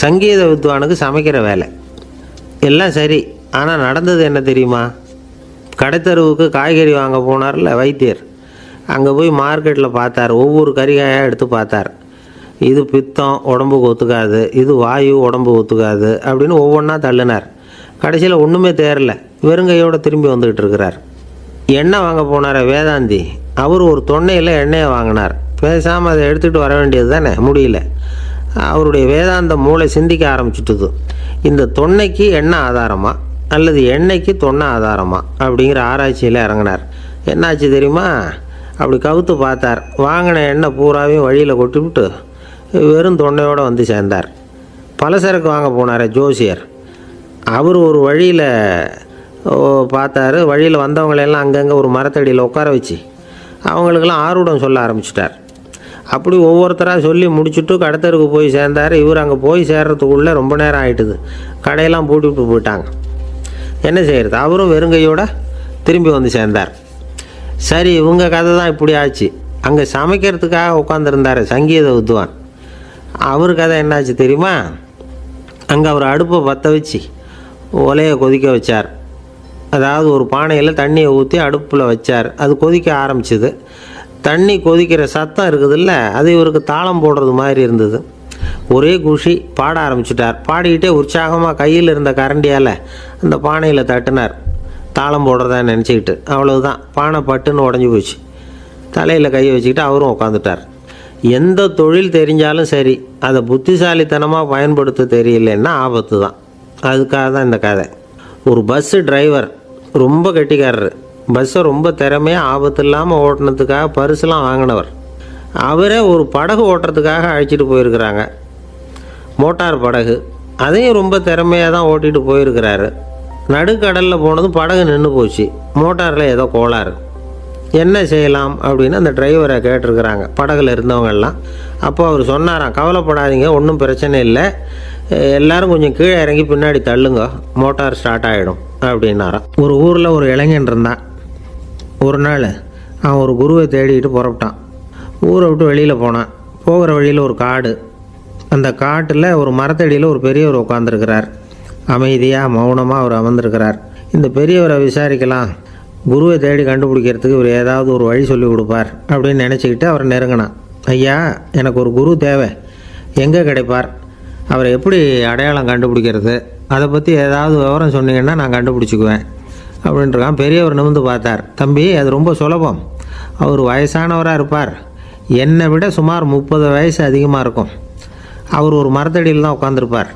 சங்கீத வித்வானுக்கு சமைக்கிற வேலை. எல்லாம் சரி. ஆனால் நடந்தது என்ன தெரியுமா? கடைத்தெருவுக்கு காய்கறி வாங்க போனார்ல வைத்தியர், அங்கே போய் மார்க்கெட்டில் பார்த்தார். ஒவ்வொரு கறிகாயாக எடுத்து பார்த்தார். இது பித்தம், உடம்புக்கு ஒத்துக்காது, இது வாயு, உடம்பு ஒத்துக்காது அப்படின்னு ஒவ்வொன்றா தள்ளினார். கடைசியில் ஒன்றுமே தேரல, வெறுங்கையோடு திரும்பி வந்துக்கிட்டு இருக்கிறார். எண்ணெய் வாங்க போனார் வேதாந்தி, அவர் ஒரு தொன்னையில் எண்ணெயை வாங்கினார். பேசாமல் அதை எடுத்துகிட்டு வர வேண்டியது தானே, முடியல. அவருடைய வேதாந்த மூளை சிந்திக்க ஆரம்பிச்சுட்டுது. இந்த தொன்னைக்கு எண்ணெய் ஆதாரமா அல்லது எண்ணெய்க்கு தொன்னை ஆதாரமா அப்படிங்கிற ஆராய்ச்சியில் இறங்கினார். என்னாச்சு தெரியுமா? அப்படி கவுத்து பார்த்தார். வாங்கின எண்ணெய் பூராவையும் வழியில் கொட்டிவிட்டு வெறும் தொண்டையோடு சேர்ந்தார். பலசரக்கு வாங்க போனார் ஜோசியர். அவர் ஒரு வழியில் பார்த்தாரு. வழியில் வந்தவங்களெல்லாம் அங்கங்கே ஒரு மரத்தடியில் உட்கார வச்சு அவங்களுக்கெல்லாம் ஆர்வம் சொல்ல ஆரம்பிச்சிட்டார். அப்படி ஒவ்வொருத்தராக சொல்லி முடிச்சுட்டு கடத்தருக்கு போய் சேர்ந்தார். இவர் அங்கே போய் சேர்றதுக்குள்ளே ரொம்ப நேரம் ஆகிட்டுது. கடையெல்லாம் பூட்டிவிட்டு போயிட்டாங்க. என்ன செய்கிறது? அவரும் வெறுங்கையோடு திரும்பி சேர்ந்தார். சரி, இவங்க கதை தான் இப்படி ஆச்சு. அங்கே சமைக்கிறதுக்காக உட்காந்துருந்தார் சங்கீத வித்வான். அவர் கதை என்னாச்சு தெரியுமா? அங்கே அவர் அடுப்பை பற்ற வச்சு ஒலையை கொதிக்க வச்சார். அதாவது ஒரு பானையில் தண்ணியை ஊற்றி அடுப்பில் வச்சார். அது கொதிக்க ஆரம்பிச்சிது. தண்ணி கொதிக்கிற சத்தம் இருக்குதுல்ல, அது இவருக்கு தாளம் போடுறது மாதிரி இருந்தது. ஒரே குஷி, பாட ஆரம்பிச்சிட்டார். பாடிக்கிட்டே உற்சாகமாக கையில் இருந்த கரண்டியால் அந்த பானையில் தட்டினார், தாளம் போடுறதா நினச்சிக்கிட்டு. அவ்வளவுதான், பானை பட்டுன்னு உடஞ்சி போச்சு. தலையில் கையை வச்சுக்கிட்டு அவரும் உட்காந்துட்டார். எந்த தொழில் தெரிஞ்சாலும் சரி, அதை புத்திசாலித்தனமாக பயன்படுத்த தெரியலன்னா ஆபத்து தான். அதுக்காக தான் இந்த கதை. ஒரு பஸ்ஸு டிரைவர் ரொம்ப கெட்டிக்காரரு. பஸ்ஸை ரொம்ப திறமையாக ஆபத்து இல்லாமல் ஓட்டினதுக்காக பரிசுலாம் வாங்கினவர். அவரே ஒரு படகு ஓட்டுறதுக்காக அழைச்சிட்டு போயிருக்கிறாங்க, மோட்டார் படகு. அதையும் ரொம்ப திறமையாக தான் ஓட்டிகிட்டு போயிருக்கிறாரு. நடுக்கடலில் போனதும் படகு நின்று போச்சு. மோட்டாரில் ஏதோ கோளாறு. என்ன செய்யலாம் அப்படின்னு அந்த டிரைவரை கேட்டிருக்கிறாங்க படகுல இருந்தவங்கெல்லாம். அப்போ அவர் சொன்னாராம், கவலைப்படாதீங்க, ஒன்றும் பிரச்சனை இல்லை, எல்லோரும் கொஞ்சம் கீழே இறங்கி பின்னாடி தள்ளுங்க, மோட்டார் ஸ்டார்ட் ஆகிடும் அப்படின்னாராம். ஒரு ஊரில் ஒரு இளைஞன் இருந்தான். ஒரு நாள் அவன் ஒரு குருவை தேடிக்கிட்டு புறப்பட்டான். ஊரை விட்டு வெளியில் போனான். போகிற வழியில் ஒரு காடு. அந்த காட்டில் ஒரு மரத்தடியில் ஒரு பெரியவர் உட்காந்துருக்கிறார். அமைதியாக மௌனமாக அவர் அமர்ந்திருக்கிறார். இந்த பெரியவரை விசாரிக்கலாம், குருவை தேடி கண்டுபிடிக்கிறதுக்கு இவர் ஏதாவது ஒரு வழி சொல்லி கொடுப்பார் அப்படின்னு நினச்சிக்கிட்டு அவர் நெருங்கினான். ஐயா, எனக்கு ஒரு குரு தேவை, எங்கே கிடைப்பார்? அவரை எப்படி அடையாளம் கண்டுபிடிக்கிறது? அதை பற்றி ஏதாவது விவரம் சொன்னீங்கன்னா நான் கண்டுபிடிச்சிக்குவேன் அப்படின்ட்டுருக்கான். பெரியவர் நிமிர்ந்து பார்த்தார். தம்பி, அது ரொம்ப சுலபம். அவர் வயசானவராக இருப்பார், என்னை விட சுமார் 30 வயசு அதிகமாக இருக்கும். அவர் ஒரு மரத்தடியில் தான் உட்காந்துருப்பார்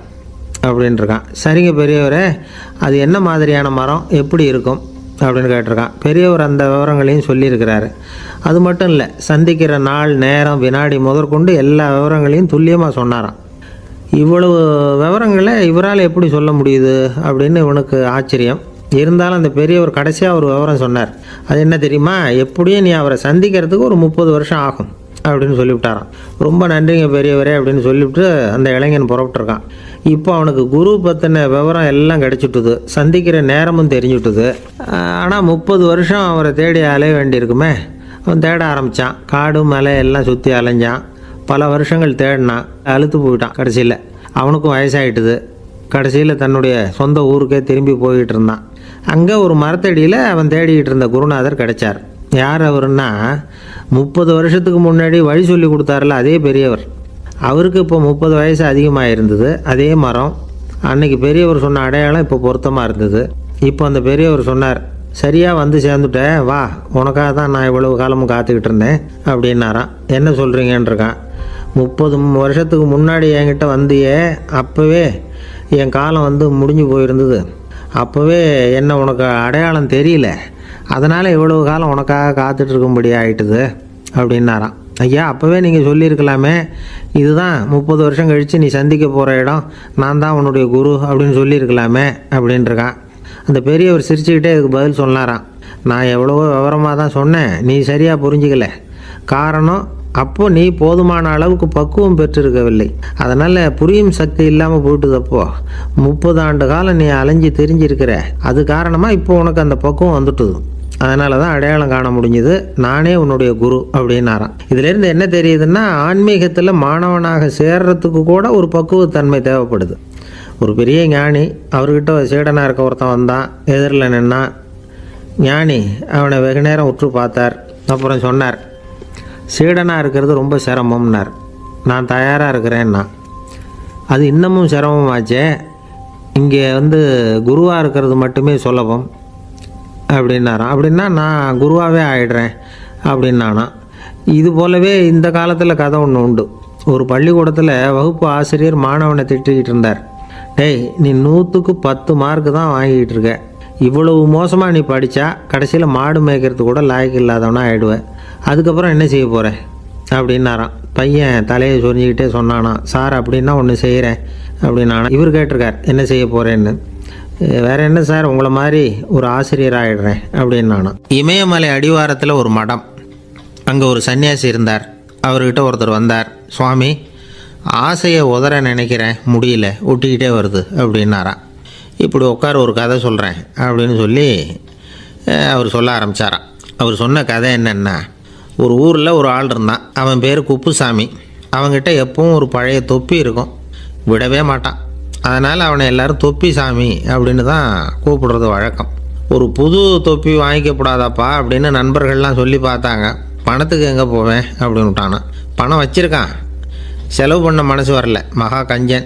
அப்படின்ட்டுருக்கான். சரிங்க பெரியவரே, அது என்ன மாதிரியான மரம், எப்படி இருக்கும் அப்படின்னு கேட்டிருக்கான். பெரியவர் அந்த விவரங்களையும் சொல்லியிருக்கிறாரு. அது மட்டும் இல்லை, சந்திக்கிற நாள், நேரம், வினாடி முதற்கொண்டு எல்லா விவரங்களையும் துல்லியமாக சொன்னாராம். இவ்வளவு விவரங்களை இவரால் எப்படி சொல்ல முடியுது அப்படின்னு இவனுக்கு ஆச்சரியம். இருந்தாலும் அந்த பெரியவர் கடைசியாக ஒரு விவரம் சொன்னார். அது என்ன தெரியுமா? எப்படியும் நீ அவரை சந்திக்கிறதுக்கு ஒரு 30 வருஷம் ஆகும் அப்படின்னு சொல்லிவிட்டாராம். ரொம்ப நன்றிங்க பெரியவரே அப்படின்னு சொல்லிவிட்டு அந்த இளைஞன் புறப்பட்டுருக்கான். இப்போ அவனுக்கு குரு பற்றின விவரம் எல்லாம் கிடச்சிட்டுது, சந்திக்கிற நேரமும் தெரிஞ்சுட்டுது. ஆனால் 30 வருஷம் அவரை தேடி அலைய வேண்டியிருக்குமே. அவன் தேட ஆரம்பித்தான். காடு மலை எல்லாம் சுற்றி அலைஞ்சான். பல வருஷங்கள் தேடினான், அழுத்து போயிட்டான். கடைசியில் அவனுக்கும் வயசாகிட்டுது. கடைசியில் தன்னுடைய சொந்த ஊருக்கே திரும்பி போய்கிட்டு இருந்தான். அங்கே ஒரு மரத்தடியில் அவன் தேடிக்கிட்டு இருந்த குருநாதர் கிடைச்சார். யார் அவருன்னா, 30 வருஷத்துக்கு முன்னாடி வழி சொல்லி கொடுத்தாருல அதே பெரியவர். அவருக்கு இப்போ 30 வயசு அதிகமாக இருந்தது. அதே மரம். அன்னைக்கு பெரியவர் சொன்ன அடையாளம் இப்போ பொருத்தமாக இருந்தது. இப்போ அந்த பெரியவர் சொன்னார், சரியாக வந்து சேர்ந்துட்டேன், வா, உனக்காக தான் நான் இவ்வளவு காலமும் காத்துக்கிட்டு இருந்தேன் அப்படின்னாராம். என்ன சொல்கிறீங்கன்னு இருக்கான். 30 வருஷத்துக்கு முன்னாடி என்கிட்ட வந்தியே, அப்போவே என் காலம் வந்து முடிஞ்சு போயிருந்தது. அப்போவே என்ன உனக்கு அடையாளம் தெரியல, அதனால் இவ்வளவு காலம் உனக்காக காத்துட்ருக்கும்படி ஆயிட்டுது அப்படின்னாராம். ஐயா, அப்போவே நீங்கள் சொல்லியிருக்கலாமே, இதுதான் 30 வருஷம் கழித்து நீ சந்திக்க போகிற இடம், நான் தான் உன்னுடைய குரு அப்படின்னு சொல்லியிருக்கலாமே அப்படின்ட்டுருக்கான். அந்த பெரியவர் சிரிச்சுக்கிட்டே இதுக்கு பதில் சொன்னாராம். நான் எவ்வளவோ விவரமாக தான் சொன்னேன், நீ சரியாக புரிஞ்சிக்கல. காரணம், அப்போது நீ போதுமான அளவுக்கு பக்குவம் பெற்றிருக்கவில்லை, அதனால் புரியும் சக்தி இல்லாமல் போயிட்டுதப்போ 30 ஆண்டு காலம் நீ அலைஞ்சி தெரிஞ்சிருக்கிற, அது காரணமாக இப்போ உனக்கு அந்த பக்குவம் வந்துட்டுது, அதனால தான் அடையாளம் காண முடிஞ்சுது, நானே உன்னுடைய குரு அப்படின்னாராம். இதிலேருந்து என்ன தெரியுதுன்னா, ஆன்மீகத்தில் மாணவனாக சேர்றதுக்கு கூட ஒரு பக்குவத்தன்மை தேவைப்படுது. ஒரு பெரிய ஞானி, அவர்கிட்ட சீடனாக இருக்க ஒருத்தன் வந்தான், எதிரில் நின்னான். ஞானி அவனை வெகு நேரம் உற்று பார்த்தார். அப்புறம் சொன்னார், சீடனாக இருக்கிறது ரொம்ப சிரமம்னார். நான் தயாராக இருக்கிறேன்னா. அது இன்னமும் சிரமமாச்சே, இங்கே வந்து குருவாக இருக்கிறது மட்டுமே சுலபம் அப்படின்னாராம். அப்படின்னா நான் குருவாகவே ஆயிடுறேன் அப்படின்னானா. இது போலவே இந்த காலத்தில் கதை ஒன்று உண்டு. ஒரு பள்ளிக்கூடத்தில் வகுப்பு ஆசிரியர் மாணவனை திட்டிக்கிட்டு இருந்தார். டேய், நீ 100க்கு 10 மார்க்கு தான் வாங்கிக்கிட்டு இருக்க, இவ்வளவு மோசமாக நீ படித்தா கடைசியில் மாடு மேய்க்கிறது கூட லாய்க்கு இல்லாதவனா ஆகிடுவேன், அதுக்கப்புறம் என்ன செய்ய போகிறேன் அப்படின்னாராம். பையன் தலையை சொரிஞ்சிக்கிட்டே சொன்னானா, சார் அப்படின்னா ஒன்று செய்கிறேன் அப்படின்னானா. இவர் கேட்டிருக்கார், என்ன செய்ய போகிறேன்னு. வேறு என்ன சார், உங்களை மாதிரி ஒரு ஆசிரியர் ஆகிடுறேன் அப்படின்னானா. இமயமலை அடிவாரத்தில் ஒரு மடம், அங்கே ஒரு சன்னியாசி இருந்தார். அவர்கிட்ட ஒருத்தர் வந்தார். சுவாமி, ஆசையை உதற நினைக்கிறேன், முடியல, ஒட்டிக்கிட்டே வருது அப்படின்னாராம். இப்படி உட்கார, ஒரு கதை சொல்கிறேன் அப்படின்னு சொல்லி அவர் சொல்ல ஆரம்பித்தாராம். அவர் சொன்ன கதை என்னென்னா, ஒரு ஊரில் ஒரு ஆள் இருந்தான். அவன் பேர் குப்புசாமி. அவன்கிட்ட எப்பவும் ஒரு பழைய தொப்பி இருக்கும், விடவே மாட்டான். அதனால் அவனை எல்லோரும் தொப்பி சாமி அப்படின்னு தான் கூப்பிடுறது வழக்கம். ஒரு புது தொப்பி வாங்கிக்கப்படாதாப்பா அப்படின்னு நண்பர்கள்லாம் சொல்லி பார்த்தாங்க. பணத்துக்கு எங்கே போவேன் அப்படின்னு விட்டானான். பணம் வச்சுருக்கான், செலவு பண்ண மனசு வரல, மகா கஞ்சன்.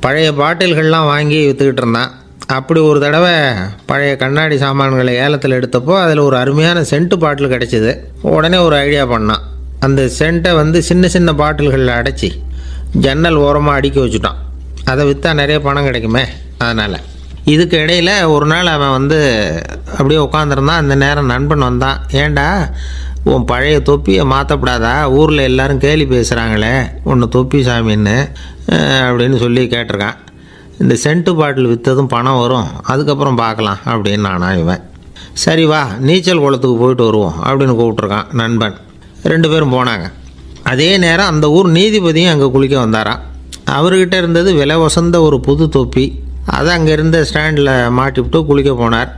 பழைய பாட்டில்கள்லாம் வாங்கி விற்றுக்கிட்டு இருந்தான். அப்படி ஒரு தடவை பழைய கண்ணாடி சாமான்களை ஏலத்தில் எடுத்தப்போ அதில் ஒரு அருமையான சென்ட்டு பாட்டில் கிடச்சிது. உடனே ஒரு ஐடியா பண்ணான். அந்த சென்ட்டை வந்து சின்ன சின்ன பாட்டில்களில் அடைச்சி ஜன்னல் ஓரமாக அடுக்கி வச்சுட்டான். அதை விற்றா நிறைய பணம் கிடைக்குமே, அதனால். இதுக்கு இடையில் ஒரு நாள் அவன் வந்து அப்படியே உட்காந்துருந்தான். அந்த நேரம் நண்பன் வந்தான். ஏண்டா, உன் பழைய தொப்பியை மாற்றப்படாதா, ஊரில் எல்லோரும் கேலி பேசுகிறாங்களே ஒன்று தொப்பி சாமின்னு அப்படின்னு சொல்லி கேட்டிருக்கான். இந்த சென்ட்டு பாட்டில் விற்றதும் பணம் வரும், அதுக்கப்புறம் பார்க்கலாம் அப்படின்னு நானா. இவன் சரி வா, நீச்சல் குளத்துக்கு போயிட்டு வருவோம் அப்படின்னு கூப்பிட்ருக்கான் நண்பன். 2 பேரும் போனாங்க. அதே நேரம் அந்த ஊர் நீதிபதியும் அங்கே குளிக்க வந்தாராம். அவர்கிட்ட இருந்தது விலை வசந்த ஒரு புது தொப்பி. அதை அங்கே இருந்த ஸ்டாண்டில் மாட்டிவிட்டு குளிக்க போனார்.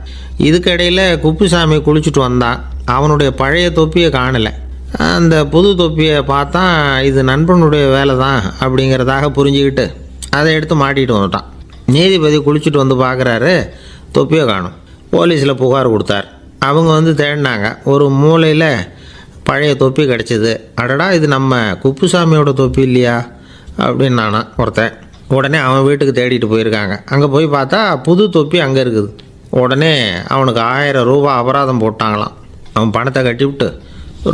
இதுக்கிடையில் குப்புசாமி குளிச்சுட்டு வந்தான். அவனுடைய பழைய தொப்பியை காணலை. அந்த புது தொப்பியை பார்த்தா இது நண்பனுடைய வேலை தான் அப்படிங்கிறதாக புரிஞ்சுக்கிட்டு அதை எடுத்து மாட்டிகிட்டு வந்துட்டான். நீதிபதி குளிச்சுட்டு வந்து பார்க்குறாரு, தொப்பியை காணும். போலீஸில் புகார் கொடுத்தார். அவங்க வந்து தேடினாங்க. ஒரு மூலையில் பழைய தொப்பி கிடச்சிது. அடடா, இது நம்ம குப்புசாமியோட தொப்பி இல்லையா அப்படின்னு நானா ஒருத்தன். உடனே அவன் வீட்டுக்கு தேடிட்டு போயிருக்காங்க. அங்கே போய் பார்த்தா புது தொப்பி அங்கே இருக்குது. உடனே அவனுக்கு 1000 ரூபா அபராதம் போட்டாங்களாம். அவன் பணத்தை கட்டிவிட்டு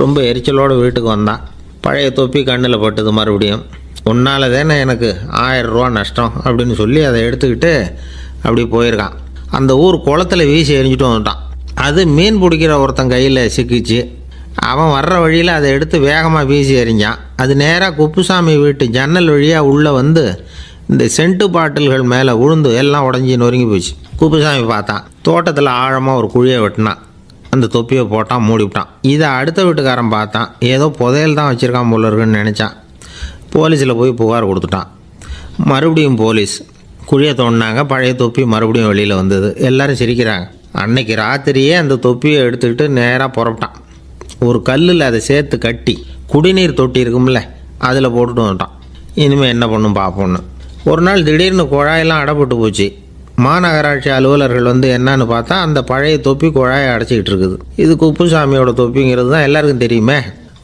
ரொம்ப எரிச்சலோடு வீட்டுக்கு வந்தான். பழைய தொப்பி கண்ணில் பட்டுது. மறுபடியும், உன்னால் தானே எனக்கு 1000 ரூபா நஷ்டம் அப்படின்னு சொல்லி அதை எடுத்துக்கிட்டு அப்படி போயிருக்கான். அந்த ஊர் குளத்தில் வீசி எரிஞ்சிட்டு வந்துட்டான். அது மீன் பிடிக்கிற ஒருத்தன் கையில் சிக்கிச்சு. அவன் வர்ற வழியில் அதை எடுத்து வேகமாக வீசி எறிஞ்சான். அது நேராக குப்புசாமி வீட்டு ஜன்னல் வழியாக உள்ளே வந்து இந்த சென்ட்டு பாட்டில்கள் மேலே விழுந்து எல்லாம் உடஞ்சி நொறுங்கி போச்சு. குப்புசாமி பார்த்தான். தோட்டத்தில் ஆழமாக ஒரு குழியை வெட்டினான். அந்த தொப்பியை போட்டான், மூடிவிட்டான். இதை அடுத்த வீட்டுக்காரன் பார்த்தான். ஏதோ புதையல் தான் வச்சுருக்கான் போல இருக்குன்னு நினச்சான். போலீஸில் போய் புகார் கொடுத்துட்டான். மறுபடியும் போலீஸ் குழியை தோண்டினாங்க. பழைய தொப்பி மறுபடியும் வெளியில் வந்தது. எல்லோரும் சிரிக்கிறாங்க. அன்னைக்கு ராத்திரியே அந்த தொப்பியை எடுத்துக்கிட்டு நேராக புறப்பட்டான். ஒரு கல்லில் அதை சேர்த்து கட்டி குடிநீர் தொட்டி இருக்கும்ல, அதில் போட்டுட்டு வந்துட்டான். இனிமேல் என்ன பண்ணும் பார்ப்போன்னு. ஒரு நாள் திடீர்னு குழாயெல்லாம் அடைப்பட்டு போச்சு. மாநகராட்சி அலுவலர்கள் வந்து என்னன்னு பார்த்தா அந்த பழைய தொப்பி குழாயை அடைச்சிக்கிட்டு இருக்குது. இது குப்புசாமியோட தொப்பிங்கிறது தான் எல்லாருக்கும் தெரியுமே.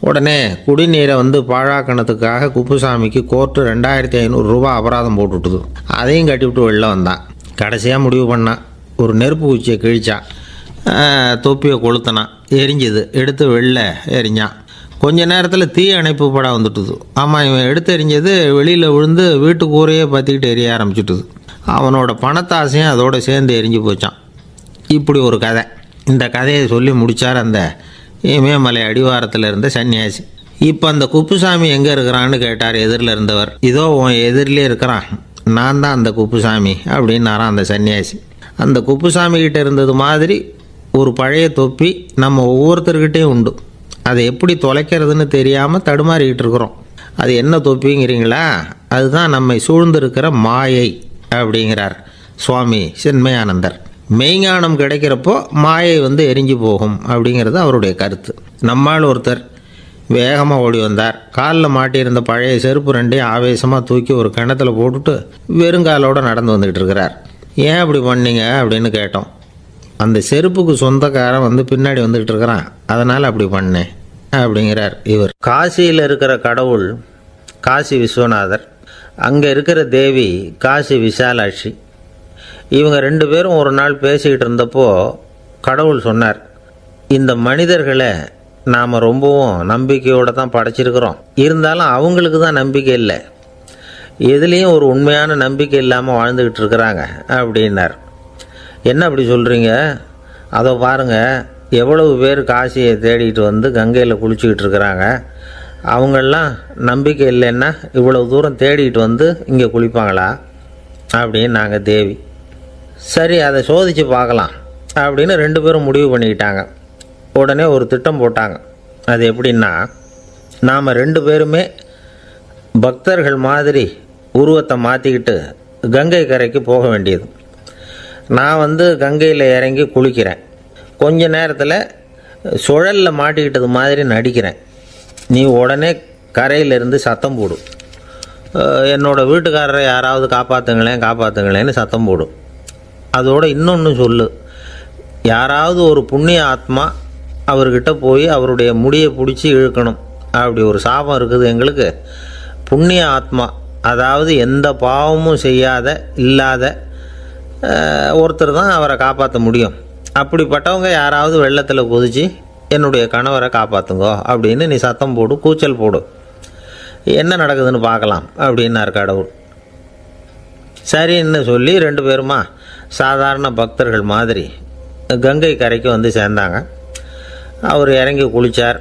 உடனே குடிநீரை வந்து பாழாக்கணத்துக்காக குப்புசாமிக்கு கோர்ட்டு 2500 ரூபா அபராதம் போட்டுவிட்டுது. அதையும் கட்டிவிட்டு வெளில வந்தான். கடைசியாக முடிவு பண்ணான். ஒரு நெருப்பு குச்சியை கிழிச்சான். தொப்பியை கொளுத்தினான். எரிஞ்சுது. எடுத்து வெளில எரிஞ்சான். கொஞ்ச நேரத்தில் தீ அணைப்பு படம் வந்துட்டுது. ஆமாம், இவன் எடுத்து எறிஞ்சது வெளியில் விழுந்து வீட்டு கூரையே பற்றிக்கிட்டு எரிய ஆரம்பிச்சுட்டுது. அவனோட பணத்தாசையும் அதோடு சேர்ந்து எரிஞ்சு போச்சான். இப்படி ஒரு கதை. இந்த கதையை சொல்லி முடித்தார் அந்த இமயமலை அடிவாரத்தில் இருந்த சன்னியாசி. இப்போ அந்த குப்புசாமி எங்கே இருக்கிறான்னு கேட்டார் எதிரில் இருந்தவர். இதோ உன் எதிரிலே இருக்கிறான், நான் தான் அந்த குப்புசாமி அப்படின்னாரான் அந்த சன்னியாசி. அந்த குப்புசாமி கிட்ட இருந்தது மாதிரி ஒரு பழைய தொப்பி நம்ம ஒவ்வொருத்தர்கிட்டையும் உண்டு. அதை எப்படி தொலைக்கிறதுன்னு தெரியாமல் தடுமாறிக்கிட்டு இருக்கிறோம். அது என்ன தொப்பிங்கிறீங்களா? அதுதான் நம்மை சூழ்ந்திருக்கிற மாயை அப்படிங்கிறார் சுவாமி சின்மயானந்தர். மெய்ஞானம் கிடைக்கிறப்போ மாயை எரிஞ்சு போகும் அப்படிங்கிறது அவருடைய கருத்து. நம்மால் ஒருத்தர் வேகமாக ஓடி வந்தார். காலில் மாட்டியிருந்த பழைய செருப்பு ரெண்டையும் ஆவேசமாக தூக்கி ஒரு கிணத்துல போட்டுட்டு வெறுங்காலோடு நடந்து வந்துக்கிட்டு இருக்கிறார். ஏன் அப்படி பண்ணீங்க அப்படின்னு கேட்டோம். அந்த செருப்புக்கு சொந்தக்காரன் பின்னாடி வந்துக்கிட்டு இருக்கிறான், அதனால் அப்படி பண்ணேன் அப்படிங்கிறார் இவர். காசியில் இருக்கிற கடவுள் காசி விஸ்வநாதர், அங்கே இருக்கிற தேவி காசி விசாலாட்சி. இவங்க ரெண்டு பேரும் ஒரு நாள் பேசிக்கிட்டு இருந்தப்போ கடவுள் சொன்னார், இந்த மனிதர்களை நாம் ரொம்பவும் நம்பிக்கையோடு தான் படைச்சிருக்கிறோம், இருந்தாலும் அவங்களுக்கு தான் நம்பிக்கை இல்லை, எதுலேயும் ஒரு உண்மையான நம்பிக்கை இல்லாமல் வாழ்ந்துக்கிட்டு இருக்கிறாங்க அப்படின்னார். என்ன அப்படி சொல்கிறீங்க? அதை பாருங்கள், எவ்வளவு பேர் காசியை தேடிட்டு கங்கையில் குளிச்சுக்கிட்டு இருக்கிறாங்க. அவங்களெலாம் நம்பிக்கை இல்லைன்னா இவ்வளவு தூரம் தேடிட்டு இங்கே குளிப்பாங்களா அப்படின்னு நாங்கள் தேவி. சரி, அதை சோதித்து பார்க்கலாம் அப்படின்னு ரெண்டு பேரும் முடிவு பண்ணிக்கிட்டாங்க. உடனே ஒரு திட்டம் போட்டாங்க. அது எப்படின்னா, நாம் ரெண்டு பேருமே பக்தர்கள் மாதிரி உருவத்தை மாற்றிக்கிட்டு கங்கை கரைக்கு போக வேண்டியது. நான் கங்கையில் இறங்கி குளிக்கிறேன். கொஞ்ச நேரத்தில் சுழலில் மாட்டிக்கிட்டது மாதிரி நடிக்கிறேன். நீ உடனே கரையிலிருந்து சத்தம் போடும், என்னோடய வீட்டுக்காரரை யாராவது காப்பாற்றுங்களேன்னு சத்தம் போடும். அதோடு இன்னொன்று சொல்லு, யாராவது ஒரு புண்ணிய ஆத்மா அவர்கிட்ட போய் அவருடைய முடியை பிடிச்சி இழுக்கணும். அப்படி ஒரு சாபம் இருக்குது எங்களுக்கு. புண்ணிய ஆத்மா, அதாவது எந்த பாவமும் செய்யாத இல்லாத ஒருத்தர் தான் அவரை காப்பாற்ற முடியும். அப்படிப்பட்டவங்க யாராவது வெள்ளத்தில் குதித்து என்னுடைய கணவரை காப்பாற்றுங்கோ அப்படின்னு நீ சத்தம் போடு, கூச்சல் போடு, என்ன நடக்குதுன்னு பார்க்கலாம் அப்படின்னார் கடவுள். சரின்னு சொல்லி ரெண்டு பேருமா சாதாரண பக்தர்கள் மாதிரி கங்கை கரைக்கு சேர்ந்தாங்க. அவர் இறங்கி குளித்தார்.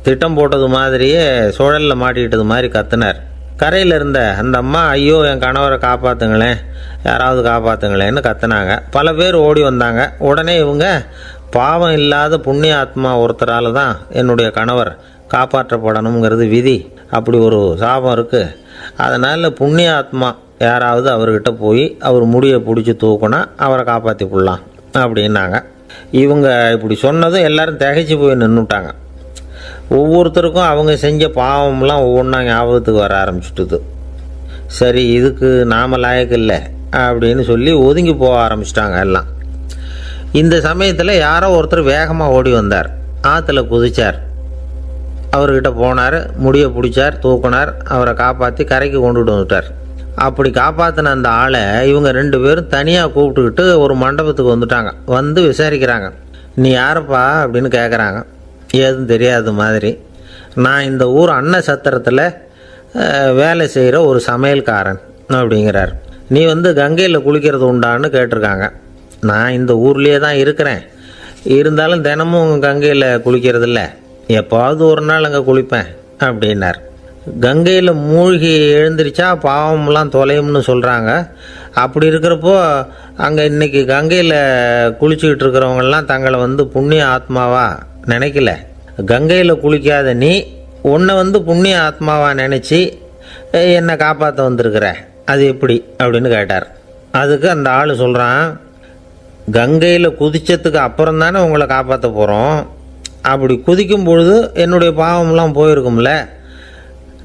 திட்டம் போட்டது மாதிரியே சுழலில் மாட்டிக்கிட்டது மாதிரி கத்துனார். கரையில் இருந்த அந்த அம்மா, ஐயோ என் கணவரை காப்பாற்றுங்களேன், யாராவது காப்பாற்றுங்களேன்னு கத்துனாங்க. பல பேர் ஓடி வந்தாங்க. உடனே இவங்க, பாவம் இல்லாத புண்ணிய ஆத்மா ஒருத்தரால் தான் என்னுடைய கணவர் காப்பாற்றப்படணுங்கிறது விதி, அப்படி ஒரு சாபம் இருக்குது, அதனால் புண்ணிய ஆத்மா யாராவது அவர்கிட்ட போய் அவர் முடியை பிடிச்சி தூக்குனா அவரை காப்பாற்றி போடலாம் அப்படின்னாங்க. இவங்க இப்படி சொன்னதும் எல்லாரும் திகைச்சு போய் நின்றுட்டாங்க. ஒவ்வொருத்தருக்கும் அவங்க செஞ்ச பாவம்லாம் ஒவ்வொன்றா ஞாபகத்துக்கு வர ஆரம்பிச்சுட்டுது. சரி, இதுக்கு நாம லாயக்கு இல்லை அப்படின்னு சொல்லி ஒதுங்கி போக ஆரம்பிச்சிட்டாங்க எல்லாம். இந்த சமயத்தில் யாரோ ஒருத்தர் வேகமாக ஓடி வந்தார். ஆற்றுல குதிச்சார். அவர்கிட்ட போனார், முடியை பிடிச்சார், தூக்குனார், அவரை காப்பாற்றி கரைக்கு கொண்டுட்டு வந்துட்டார். அப்படி காப்பாற்றின அந்த ஆளை இவங்க ரெண்டு பேரும் தனியாக கூப்பிட்டுக்கிட்டு ஒரு மண்டபத்துக்கு வந்துட்டாங்க. விசாரிக்கிறாங்க. நீ யாரப்பா அப்படின்னு கேட்குறாங்க. ஏதும் தெரியாத மாதிரி. நான் இந்த ஊர் அன்ன சத்திரத்தில் வேலை செய்கிற ஒரு சமையல்காரன் அப்படிங்கிறார். நீ கங்கையில் குளிக்கிறது உண்டான்னு கேட்டிருக்காங்க. நான் இந்த ஊர்லேயே தான் இருக்கிறேன், இருந்தாலும் தினமும் கங்கையில் குளிக்கிறதில்ல, எப்போவாவது ஒரு நாள் அங்கே குளிப்பேன் அப்படின்னார். கங்கையில் மூழ்கி எழுந்திரிச்சா பாவம்லாம் தொலையும்னு சொல்கிறாங்க. அப்படி இருக்கிறப்போ அங்கே இன்றைக்கி கங்கையில் குளிச்சுக்கிட்டு இருக்கிறவங்கெல்லாம் தங்களை புண்ணிய ஆத்மாவா நினைக்கல. கங்கையில் குளிக்காத நீ உன்னை புண்ணிய ஆத்மாவா நினச்சி என்னை காப்பாற்ற வந்திருக்கிற, அது எப்படி அப்படின்னு கேட்டார். அதுக்கு அந்த ஆள் சொல்கிறான், கங்கையில் குதித்ததுக்கு அப்புறம் தானே உங்களை காப்பாற்ற போகிறோம். அப்படி குதிக்கும் பொழுது என்னுடைய பாவம்லாம் போயிருக்கும்ல,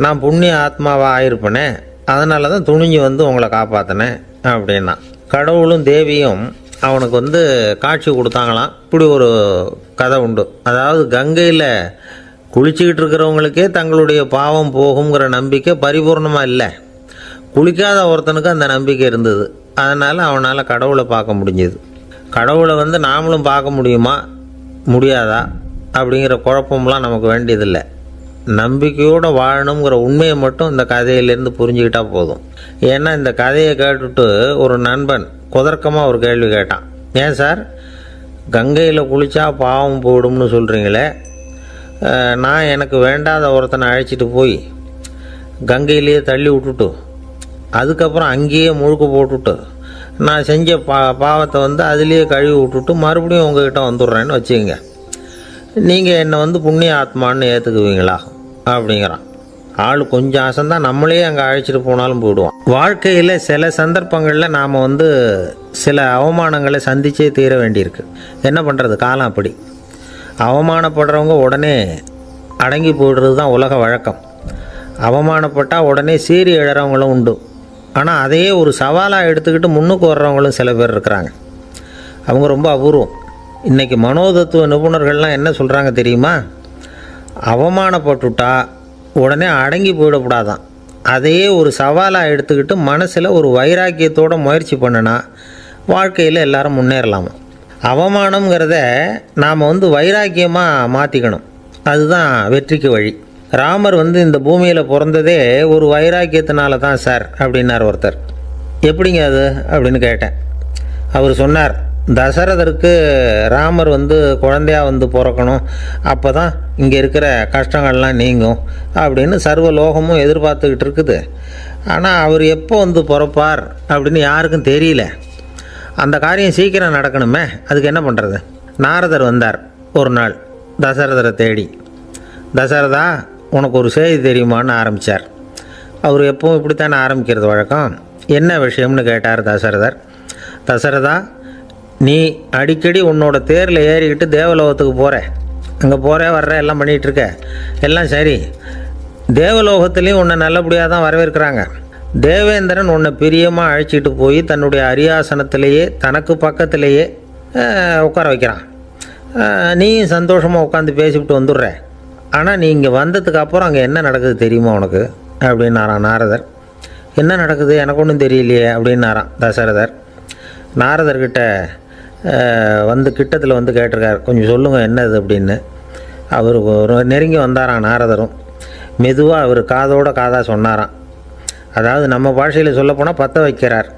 நான் புண்ணிய ஆத்மாவாக ஆயிருப்பேனே, அதனால தான் துணிஞ்சு உங்களை காப்பாற்றினேன் அப்படின்னா. கடவுளும் தேவியும் அவனுக்கு காட்சி கொடுத்தாங்களாம். இப்படி ஒரு கதை உண்டு. அதாவது கங்கையில் குளிச்சுக்கிட்டு இருக்கிறவங்களுக்கே தங்களுடைய பாவம் போகுங்கிற நம்பிக்கை பரிபூர்ணமாக இல்லை. குளிக்காத ஒருத்தனுக்கு அந்த நம்பிக்கை இருந்தது. அதனால் அவனால் கடவுளை பார்க்க முடிஞ்சது. கடவுளை நாமளும் பார்க்க முடியுமா முடியாதா அப்படிங்கிற குழப்பம்லாம் நமக்கு வேண்டியதில்லை. நம்பிக்கையோடு வாழணுங்கிற உண்மையை மட்டும் இந்த கதையிலேருந்து புரிஞ்சுக்கிட்டா போதும். ஏன்னா இந்த கதையை கேட்டுட்டு ஒரு நண்பன் குதர்க்கமாக ஒரு கேள்வி கேட்டான். ஏன் சார், கங்கையில் குளித்தா பாவம் போயிடும்னு சொல்கிறீங்களே, நான் எனக்கு வேண்டாத ஒருத்தனை அழைச்சிட்டு போய் கங்கையிலேயே தள்ளி விட்டுட்டு அதுக்கப்புறம் அங்கேயே முழுக்க போட்டுட்டு நான் செஞ்ச பாவத்தை அதுலேயே கழுவி விட்டுட்டு மறுபடியும் உங்ககிட்ட வந்துடுறேன்னு வச்சுக்கோங்க, நீங்கள் என்னை புண்ணிய ஆத்மான்னு ஏற்றுக்குவீங்களா அப்படிங்கிறான். ஆள் கொஞ்சம் ஆசைந்தான், நம்மளே அங்கே அழைச்சிட்டு போனாலும் போயிடுவான். வாழ்க்கையில் சில சந்தர்ப்பங்களில் நாம் சில அவமானங்களை சந்திச்சே தீர வேண்டியிருக்கு. என்ன பண்ணுறது, காலம் அப்படி. அவமானப்படுறவங்க உடனே அடங்கி போயிடுறது தான் உலக வழக்கம். அவமானப்பட்டால் உடனே சீறி எழறவங்களும் உண்டு. ஆனால் அதையே ஒரு சவாலாக எடுத்துக்கிட்டு முன்னுக்கு வர்றவங்களும் சில பேர் இருக்கிறாங்க. அவங்க ரொம்ப அபூர்வம். இன்றைக்கி மனோதத்துவ நிபுணர்கள்லாம் என்ன சொல்கிறாங்க தெரியுமா? அவமானப்பட்டுட்டா உடனே அடங்கி போயிடக்கூடாதான். அதையே ஒரு சவாலாக எடுத்துக்கிட்டு மனசில் ஒரு வைராக்கியத்தோடு முயற்சி பண்ணினா வாழ்க்கையில் எல்லாரும் முன்னேறலாமா. அவமானங்கிறத நாம் வைராக்கியமாக மாற்றிக்கணும். அதுதான் வெற்றிக்கு வழி. ராமர் இந்த பூமியில் பிறந்ததே ஒரு வைராக்கியத்தினால தான் சார் அப்படின்னார் ஒருத்தர். எப்படிங்க அது அப்படின்னு கேட்டேன். அவர் சொன்னார், தசரதருக்கு ராமர் குழந்தையாக பிறக்கணும், அப்போ தான் இங்கே இருக்கிற கஷ்டங்கள்லாம் நீங்கும் அப்படின்னு சர்வ லோகமும் எதிர்பார்த்துக்கிட்டு இருக்குது. ஆனால் அவர் எப்போ பிறப்பார் அப்படின்னு யாருக்கும் தெரியல. அந்த காரியம் சீக்கிரம் நடக்கணுமே, அதுக்கு என்ன பண்ணுறது? நாரதர் வந்தார் ஒரு நாள் தசரதரை தேடி. தசரதா, உனக்கு ஒரு செய்தி தெரியுமான்னு ஆரம்பித்தார். அவர் எப்பவும் இப்படித்தானே ஆரம்பிக்கிறது வழக்கம். என்ன விஷயம்னு கேட்டார் தசரதர். தசரதா, நீ அடிக்கடி உன்னோட தேரில் ஏறிக்கிட்டு தேவலோகத்துக்கு போகிற, அங்கே போகிற வர்ற எல்லாம் பண்ணிகிட்ருக்க, எல்லாம் சரி. தேவலோகத்துலேயும் உன்னை நல்லபடியாக தான் வரவேற்கிறாங்க. தேவேந்திரன் உன்னை பிரியமாக அழைச்சிட்டு போய் தன்னுடைய அரியாசனத்திலேயே தனக்கு பக்கத்திலேயே உட்கார வைக்கிறான். நீயும் சந்தோஷமாக உட்காந்து பேசிவிட்டு வந்துடுற. ஆனால் நீ இங்கே வந்ததுக்கு அப்புறம் அங்கே என்ன நடக்குது தெரியுமா உனக்கு அப்படின்னாரான் நாரதர். என்ன நடக்குது எனக்கு ஒன்றும் தெரியலையே அப்படின்னாரான் தசரதர். நாரதர்கிட்ட கிட்டத்தில் கேட்டிருக்கார், கொஞ்சம் சொல்லுங்கள் என்னது அப்படின்னு. அவர் நெருங்கி வந்தாராம் நாரதரும். மெதுவாக அவர் காதோட காதாக சொன்னாராம். அதாவது நம்ம பாஷையில் சொல்லப்போனால் பற்ற வைக்கிறார்.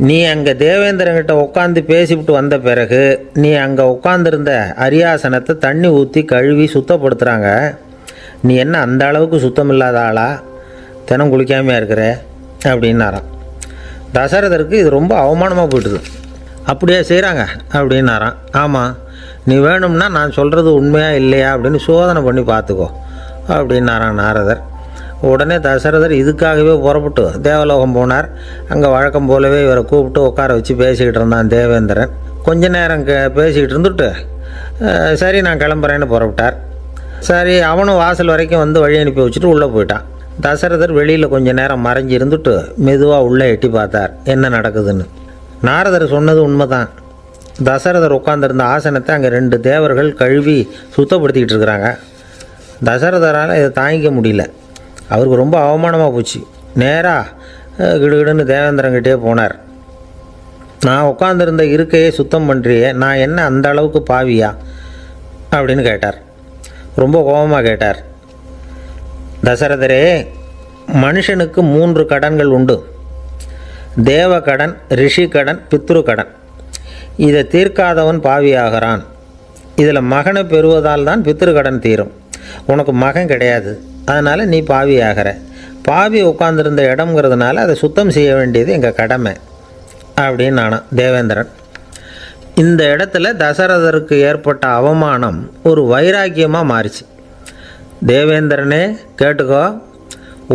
நீ அங்கே தேவேந்திரங்கிட்ட உட்காந்து பேசிவிட்டு வந்த பிறகு நீ அங்கே உட்காந்துருந்த அரியாசனத்தை தண்ணி ஊற்றி கழுவி சுத்தப்படுத்துகிறாங்க. நீ என்ன அந்த அளவுக்கு சுத்தம் இல்லாத ஆளா, தினம் குளிக்காமையாக இருக்கிற அப்படின்னாராம். தசரதருக்கு இது ரொம்ப அவமானமாக போயிட்டுது. அப்படியே செய்கிறாங்க அப்படின்னாராம். ஆமாம், நீ வேணும்னா நான் சொல்கிறது உண்மையாக இல்லையா அப்படின்னு சோதனை பண்ணி பார்த்துக்கோ அப்படின்னாரான் நாரதர். உடனே தசரதர் இதுக்காகவே புறப்பட்டு தேவலோகம் போனார். அங்கே வழக்கம் போலவே இவரை கூப்பிட்டு உட்கார வச்சு பேசிக்கிட்டு இருந்தான் தேவேந்திரன். கொஞ்ச நேரம் பேசிக்கிட்டு இருந்துட்டு சரி நான் கிளம்புறேன்னு புறப்பட்டார். சரி, அவனும் வாசல் வரைக்கும் வழி அனுப்பி வச்சுட்டு உள்ளே போயிட்டான். தசரதர் வெளியில் கொஞ்சம் நேரம் மறைஞ்சி இருந்துட்டு மெதுவாக உள்ளே எட்டி பார்த்தார் என்ன நடக்குதுன்னு. நாரதர் சொன்னது உண்மைதான். தசரதர் உட்காந்துருந்த ஆசனத்தை அங்கே 2 தேவர்கள் கழுவி சுத்தப்படுத்திக்கிட்டு இருக்கிறாங்க. தசரதரால் இதை தாங்கிக்க முடியல. அவருக்கு ரொம்ப அவமானமாக போச்சு. நேராக கிடுகிடுன்னு தேவேந்திரங்கிட்டே போனார். நான் உட்காந்துருந்த இருக்கையே சுத்தம் பண்ணுறியே, நான் என்ன அந்த அளவுக்கு பாவியா அப்படின்னு கேட்டார். ரொம்ப கோபமாக கேட்டார். தசரதரே, மனுஷனுக்கு 3 கடன்கள் உண்டு. தேவ கடன், ரிஷி கடன், பித்ரு கடன். இதை தீர்க்காதவன் பாவியாகிறான். இதில் மகனை பெறுவதால் தான் பித்ரு கடன் தீரும். உனக்கு மகன் கிடையாது, அதனால் நீ பாவி ஆகிற. பாவி உட்காந்துருந்த இடம்ங்கிறதுனால அதை சுத்தம் செய்ய வேண்டியது எங்கள் கடமை அப்படின்னு நானும் தேவேந்திரன். இந்த இடத்துல தசரதருக்கு ஏற்பட்ட அவமானம் ஒரு வைராக்கியமாக மாறிச்சு. தேவேந்திரனே கேட்டுக்கோ,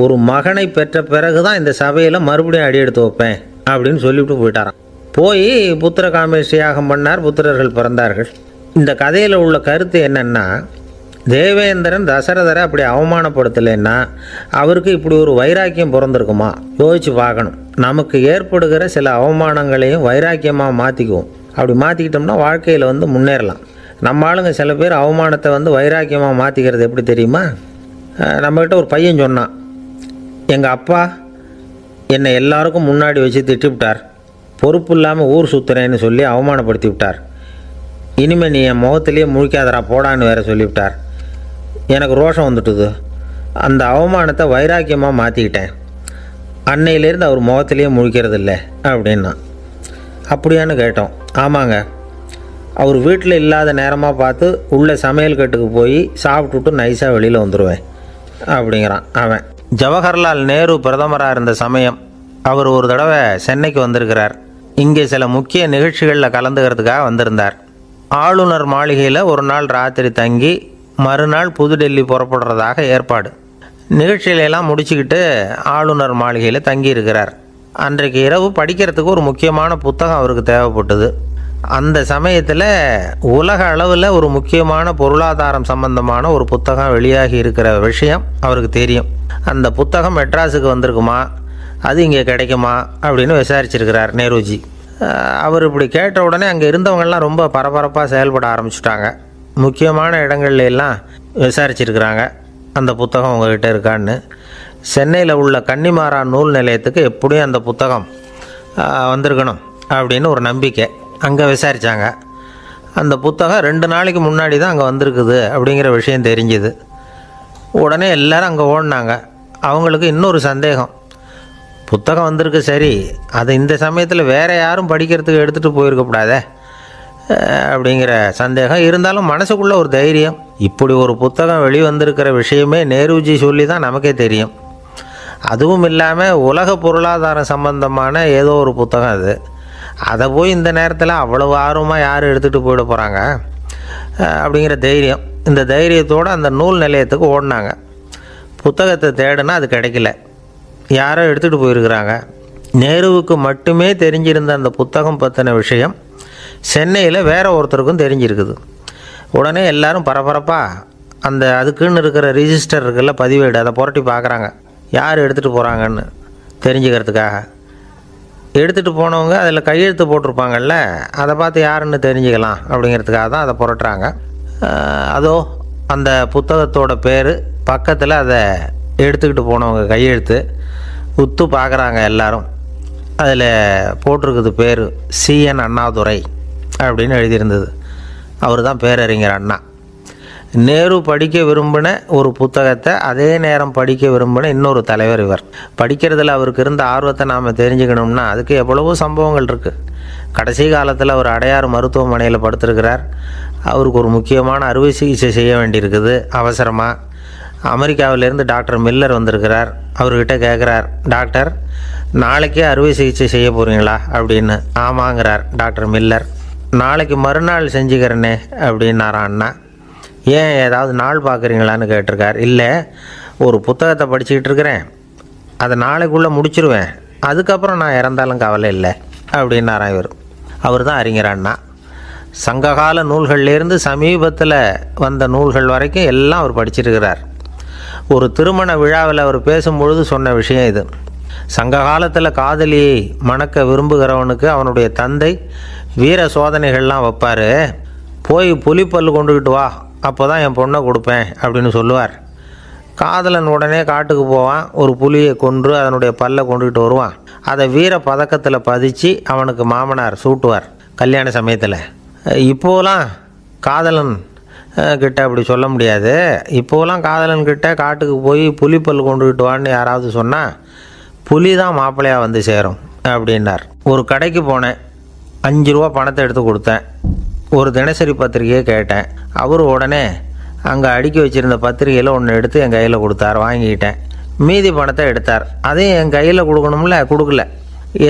ஒரு மகனை பெற்ற பிறகு தான் இந்த சபையில் மறுபடியும் அடி எடுத்து வைப்பேன் அப்படின்னு சொல்லிவிட்டு போயிட்டாராம். போய் புத்திர காமேஷ்டி யாகம் பண்ணார். புத்திரர்கள் பிறந்தார்கள். இந்த கதையில் உள்ள கருத்து என்னென்னா, தேவேந்திரன் தசரதரை அப்படி அவமானப்படுத்தலைன்னா அவருக்கு இப்படி ஒரு வைராக்கியம் பிறந்திருக்குமா யோசிச்சு பார்க்கணும். நமக்கு ஏற்படுகிற சில அவமானங்களையும் வைராக்கியமாக மாற்றிக்குவோம். அப்படி மாற்றிக்கிட்டோம்னா வாழ்க்கையில் முன்னேறலாம். நம்ம ஆளுங்க சில பேர் அவமானத்தை வைராக்கியமாக மாற்றிக்கிறது எப்படி தெரியுமா? நம்மக்கிட்ட ஒரு பையன் சொன்னான், எங்கள் அப்பா என்னை எல்லாருக்கும் முன்னாடி வச்சு திட்டிவிட்டார், பொறுப்பு இல்லாமல் ஊர் சுற்றுறேன்னு சொல்லி அவமானப்படுத்தி விட்டார். இனிமேல் நீ என் முகத்திலேயே முழிக்காதரா போடான்னு வேற சொல்லிவிட்டார். எனக்கு ரோஷம் வந்துட்டுது. அந்த அவமானத்தை வைராக்கியமாக மாற்றிக்கிட்டேன். அன்னையிலேருந்து அவர் முகத்திலேயே முழிக்கிறது இல்லை அப்படின்னா. அப்படியான்னு கேட்டோம். ஆமாங்க, அவர் வீட்டில் இல்லாத நேரமாக பார்த்து உள்ள சமையல் கட்டுக்கு போய் சாப்பிட்டுட்டு நைஸாக வெளியில் வந்துடுவேன் அப்படிங்கிறான் அவன். ஜவஹர்லால் நேரு பிரதமராக இருந்த சமயம் அவர் ஒரு தடவை சென்னைக்கு வந்திருக்கிறார். இங்கே சில முக்கிய நிகழ்ச்சிகளில் கலந்துக்கிறதுக்காக வந்திருந்தார். ஆளுநர் மாளிகையில் ஒரு நாள் ராத்திரி தங்கி மறுநாள் புதுடெல்லி புறப்படுறதாக ஏற்பாடு. நிகழ்ச்சியிலெல்லாம் முடிச்சுக்கிட்டு ஆளுநர் மாளிகையில் தங்கியிருக்கிறார். அன்றைக்கு இரவு படிக்கிறதுக்கு ஒரு முக்கியமான புத்தகம் அவருக்கு தேவைப்பட்டது. அந்த சமயத்தில் உலக அளவில் ஒரு முக்கியமான பொருளாதாரம் சம்பந்தமான ஒரு புத்தகம் வெளியாகி இருக்கிற விஷயம் அவருக்கு தெரியும். அந்த புத்தகம் மெட்ராஸுக்கு வந்திருக்குமா, அது இங்கே கிடைக்குமா அப்படின்னு விசாரிச்சிருக்கிறார் நேருஜி. அவர் இப்படி கேட்ட உடனே அங்கே இருந்தவங்கெல்லாம் ரொம்ப பரபரப்பாக செயல்பட ஆரம்பிச்சுட்டாங்க. முக்கியமான இடங்கள்ல எல்லாம் விசாரிச்சிருக்கிறாங்க அந்த புத்தகம் உங்ககிட்ட இருக்கான்னு. சென்னையில் உள்ள கன்னிமாரா நூல் நிலையத்துக்கு எப்படியும் அந்த புத்தகம் வந்திருக்கணும் அப்படின்னு ஒரு நம்பிக்கை. அங்கே விசாரித்தாங்க. அந்த புத்தகம் 2 நாளைக்கு முன்னாடி தான் அங்கே வந்திருக்குது அப்படிங்கிற விஷயம் தெரிஞ்சுது. உடனே எல்லோரும் அங்கே ஓடினாங்க. அவங்களுக்கு இன்னொரு சந்தேகம், புத்தகம் வந்திருக்கு சரி, அது இந்த சமயத்தில் வேறு யாரும் படிக்கிறதுக்கு எடுத்துகிட்டு போயிருக்கக்கூடாதே அப்படிங்கிற சந்தேகம் இருந்தாலும் மனசுக்குள்ளே ஒரு தைரியம். இப்படி ஒரு புத்தகம் வெளிவந்திருக்கிற விஷயமே நேருஜி சொல்லி தான் நமக்கே தெரியும். அதுவும் இல்லாமல் உலக பொருளாதாரம் சம்பந்தமான ஏதோ ஒரு புத்தகம் அது. அதை போய் இந்த நேரத்தில் அவ்வளவு ஆர்வமாக யார் எடுத்துகிட்டு போயிட போகிறாங்க அப்படிங்கிற தைரியம். இந்த தைரியத்தோடு அந்த நூல் நிலையத்துக்கு ஓடினாங்க. புத்தகத்தை தேடினா அது கிடைக்கல. யாரோ எடுத்துகிட்டு போயிருக்கிறாங்க. நேருவுக்கு மட்டுமே தெரிஞ்சிருந்த அந்த புத்தகம் பற்றின விஷயம் சென்னையில் வேற ஒருத்தருக்கும் தெரிஞ்சிருக்குது. உடனே எல்லாரும் பரபரப்பாக அந்த அதுக்குன்னு இருக்கிற ரிஜிஸ்டர் இருக்குல்ல, பதிவேடு, அதை புரட்டி பார்க்குறாங்க யார் எடுத்துகிட்டு போகிறாங்கன்னு தெரிஞ்சுக்கிறதுக்காக. எடுத்துகிட்டு போனவங்க அதில் கையெழுத்து போட்டிருப்பாங்கல்ல, அதை பார்த்து யாருன்னு தெரிஞ்சுக்கலாம் அப்படிங்கிறதுக்காக தான் அதை புரட்டுறாங்க. அதோ அந்த புத்தகத்தோட பேர் பக்கத்தில் அதை எடுத்துக்கிட்டு போனவங்க கையெழுத்து உத்து பார்க்குறாங்க எல்லாரும். அதில் போட்டிருக்குது பேர் CN அண்ணாதுரை அப்படின்னு எழுதியிருந்தது. அவர் தான் பேரறிஞர் அண்ணா. நேரு படிக்க விரும்பின ஒரு புத்தகத்தை அதே நேரம் படிக்க விரும்பின இன்னொரு தலைவர் இவர். படிக்கிறதுல அவருக்கு இருந்த ஆர்வத்தை நாம் தெரிஞ்சுக்கணும்னா அதுக்கு எவ்வளவோ சம்பவங்கள் இருக்குது. கடைசி காலத்தில் அவர் அடையாறு மருத்துவமனையில் படுத்திருக்கிறார். அவருக்கு ஒரு முக்கியமான அறுவை சிகிச்சை செய்ய வேண்டியிருக்குது அவசரமாக. அமெரிக்காவிலேருந்து டாக்டர் மில்லர் வந்திருக்கிறார். அவர்கிட்ட கேட்குறார், டாக்டர் நாளைக்கே அறுவை சிகிச்சை செய்ய போகிறீங்களா அப்படின்னு. ஆமாங்கிறார் டாக்டர் மில்லர். நாளைக்கு மறுநாள் செஞ்சுக்கிறேனே அப்படின்னாரான் அண்ணா. ஏன் ஏதாவது நாள் பார்க்குறீங்களான்னு கேட்டிருக்கார். இல்லை, ஒரு புத்தகத்தை படிச்சுக்கிட்டு இருக்கிறேன், அதை நாளைக்குள்ளே முடிச்சிருவேன், அதுக்கப்புறம் நான் இறந்தாலும் கவலை இல்லை அப்படின்னாரான் இவர். அவர் தான் அறிஞர் அண்ணா. சங்ககால நூல்கள்லேருந்து சமீபத்தில் வந்த நூல்கள் வரைக்கும் எல்லாம் அவர் படிச்சிருக்கிறார். ஒரு திருமண விழாவில் அவர் பேசும்பொழுது சொன்ன விஷயம் இது. சங்க காலத்தில் காதலியை மணக்க விரும்புகிறவனுக்கு அவனுடைய தந்தை வீர சோதனைகள்லாம் வைப்பார். போய் புலிப்பல் கொண்டுக்கிட்டு வா, அப்போ தான் என் பொண்ணை கொடுப்பேன் அப்படின்னு சொல்லுவார். காதலன் உடனே காட்டுக்கு போவான், ஒரு புலியை கொன்று அதனுடைய பல்லை கொண்டுக்கிட்டு வருவான். அதை வீர பதக்கத்தில் பதிச்சு அவனுக்கு மாமனார் சூட்டுவார் கல்யாண சமயத்தில். இப்போலாம் காதலன் கிட்ட அப்படி சொல்ல முடியாது. இப்போலாம் காதலன்கிட்ட காட்டுக்கு போய் புலிப்பல் கொண்டுக்கிட்டு வான்னு யாராவது சொன்னால் புலி தான் மாப்பிள்ளையாக வந்து சேரும் அப்படின்னார். ஒரு கடைக்கு போனேன், 5 ரூபா பணத்தை எடுத்து கொடுத்தேன். ஒரு தினசரி பத்திரிகையை கேட்டேன். அவர் உடனே அங்கே அடுக்கி வச்சுருந்த பத்திரிகையில் ஒன்று எடுத்து என் கையில் கொடுத்தார். வாங்கிக்கிட்டேன். மீதி பணத்தை எடுத்தார். அதையும் என் கையில் கொடுக்கணும்ல, கொடுக்கல.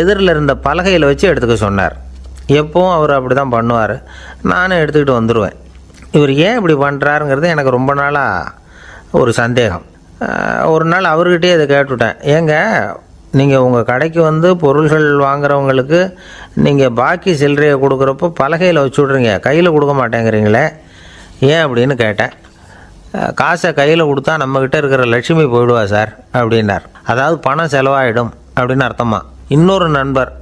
எதிரில் இருந்த பலகையில் வச்சு எடுத்துக்க சொன்னார். எப்பவும் அவர் அப்படி தான் பண்ணுவார். நானும் எடுத்துக்கிட்டு வந்துடுவேன். இவர் ஏன் இப்படி பண்ணுறாருங்கிறது எனக்கு ரொம்ப நாளாக ஒரு சந்தேகம். ஒரு நாள் அவர்கிட்டே இதை கேட்டுவிட்டேன். ஏங்க, நீங்கள் உங்கள் கடைக்கு வந்து பொருள்கள் வாங்குறவங்களுக்கு நீங்கள் பாக்கி சில்லறையை கொடுக்குறப்போ பலகையில் வச்சு விட்றீங்க, கையில் கொடுக்க மாட்டேங்கிறீங்களே, ஏன் அப்படின்னு கேட்டேன். காசை கையில் கொடுத்தா நம்மக்கிட்ட இருக்கிற லட்சுமி போயிடுவா சார் அப்படின்னார். அதாவது பணம் செலவாயிடும் அப்படின்னு அர்த்தமா. இன்னொரு நண்பர்,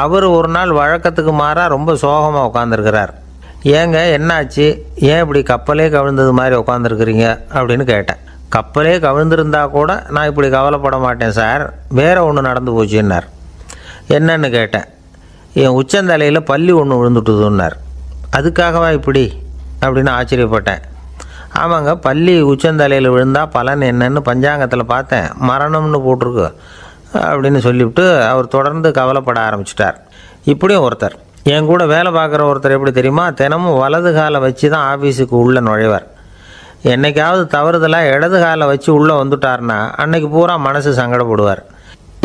அவர் ஒரு நாள் வழக்கத்துக்கு மாறாக ரொம்ப சோகமாக உட்காந்துருக்கிறார். ஏங்க என்னாச்சு, ஏன் இப்படி கப்பலே கவிழ்ந்தது மாதிரி உட்காந்துருக்குறீங்க அப்படின்னு கேட்டேன். கப்பலே கவிழ்ந்திருந்தா கூட நான் இப்படி கவலைப்பட மாட்டேன் சார், வேறு ஒன்று நடந்து போச்சுன்னார். என்னன்னு கேட்டேன். என் உச்சந்தலையில் பல்லி ஒன்று விழுந்துட்டுதுன்னார். அதுக்காகவா இப்படி அப்படின்னு ஆச்சரியப்பட்டேன். ஆமாங்க, பள்ளி உச்சந்தலையில் விழுந்தால் பலன் என்னன்னு பஞ்சாங்கத்தில் பார்த்தேன், மரணம்னு போட்டிருக்கு அப்படின்னு சொல்லிவிட்டு அவர் தொடர்ந்து கவலைப்பட ஆரம்பிச்சிட்டார். இப்படியும் ஒருத்தர், என் கூட வேலை பார்க்குற ஒருத்தர் எப்படி தெரியுமா, தினமும் வலது காலை வச்சு தான் ஆஃபீஸுக்கு உள்ளே நுழைவார். என்னைக்காவது தவறுதலாக இடது காலை வச்சு உள்ளே வந்துட்டார்னா அன்னைக்கு பூரா மனசு சங்கடப்படுவார்,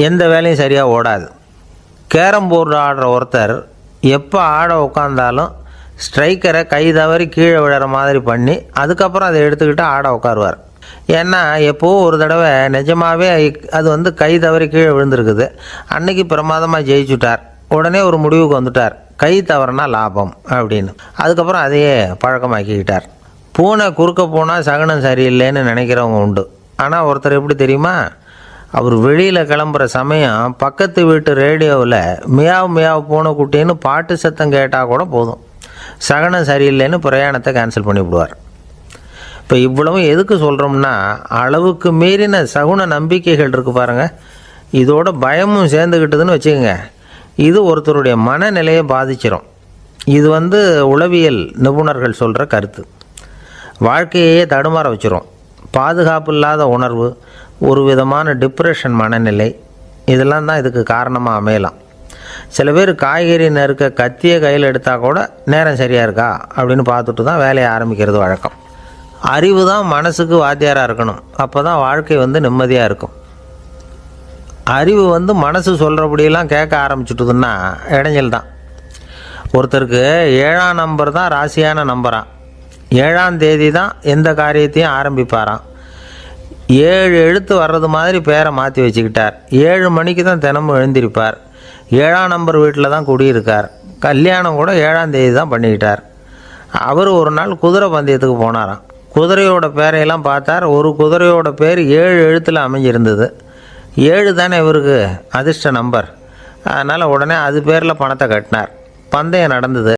எந்த வேலையும் சரியாக ஓடாது. கேரம் போர்டு ஆடுற ஒருத்தர் எப்போ ஆட உட்காந்தாலும் ஸ்ட்ரைக்கரை கை தவறி கீழே விழுற மாதிரி பண்ணி அதுக்கப்புறம் அதை எடுத்துக்கிட்டு ஆட உட்காருவார். ஏன்னா எப்போவும் ஒரு தடவை நிஜமாகவே அது கை தவறி கீழே விழுந்திருக்குது. அன்னைக்கு பிரமாதமாக ஜெயிச்சுட்டார். உடனே ஒரு முடிவுக்கு வந்துட்டார், கை தவறுனா லாபம் அப்படின்னு. அதுக்கப்புறம் அதையே பழக்கமாக்கிக்கிட்டார். பூனை குறுக்க போனால் சகனம் சரியில்லைன்னு நினைக்கிறவங்க உண்டு. ஆனால் ஒருத்தர் எப்படி தெரியுமா, அவர் வெளியில் கிளம்புற சமயம் பக்கத்து வீட்டு ரேடியோவில் மியாவ் மியாவ் பூனைக்குட்டின்னு பாட்டு சத்தம் கேட்டால் கூட போதும், சகனம் சரியில்லைன்னு பிரயாணத்தை கேன்சல் பண்ணிவிடுவார். இப்போ இவ்வளவும் எதுக்கு சொல்கிறோம்னா, அளவுக்கு மீறின சகுன நம்பிக்கைகள் இருக்குது பாருங்கள், இதோட பயமும் சேர்ந்துக்கிட்டதுன்னு வச்சுக்கோங்க, இது ஒருத்தருடைய மனநிலையை பாதிச்சிடும். இது உளவியல் நிபுணர்கள் சொல்கிற கருத்து. வாழ்க்கையே தடுமாற வச்சிரும். பாதுகாப்பு இல்லாத உணர்வு, ஒரு விதமான டிப்ரெஷன் மனநிலை, இதெல்லாம் தான் இதுக்கு காரணமாக அமையலாம். சில பேர் காய்கறி நறுக்க கத்தியை கையில் எடுத்தால் கூட நேரம் சரியாக இருக்கா அப்படின்னு பார்த்துட்டு தான் வேலையை ஆரம்பிக்கிறது வழக்கம். அறிவு தான் மனசுக்கு வாத்தியாராக இருக்கணும், அப்போ தான் வாழ்க்கை நிம்மதியாக இருக்கும். அறிவு மனசு சொல்கிறபடியெல்லாம் கேட்க ஆரம்பிச்சுட்டுதுன்னா இடைஞ்சல் தான். ஒருத்தருக்கு 7ஆம் நம்பர் தான் ராசியான நம்பரான், 7ஆம் தேதி தான் எந்த காரியத்தையும் ஆரம்பிப்பாராம். 7 எழுத்து வர்றது மாதிரி பேரை மாற்றி வச்சுக்கிட்டார். 7 மணிக்கு தான் தினமும் எழுந்திருப்பார். 7ஆம் நம்பர் வீட்டில் தான் குடியிருக்கார். கல்யாணம் கூட 7ஆம் தேதி தான் பண்ணிக்கிட்டார். அவர் ஒரு நாள் குதிரை பந்தயத்துக்கு போனாராம். குதிரையோட பேரையெல்லாம் பார்த்தார். ஒரு குதிரையோட பேர் 7 எழுத்தில் அமைஞ்சிருந்தது. 7 தானே இவருக்கு அதிர்ஷ்ட நம்பர். அதனால் உடனே அது பேரில் பணத்தை கட்டினார். பந்தயம் நடந்தது.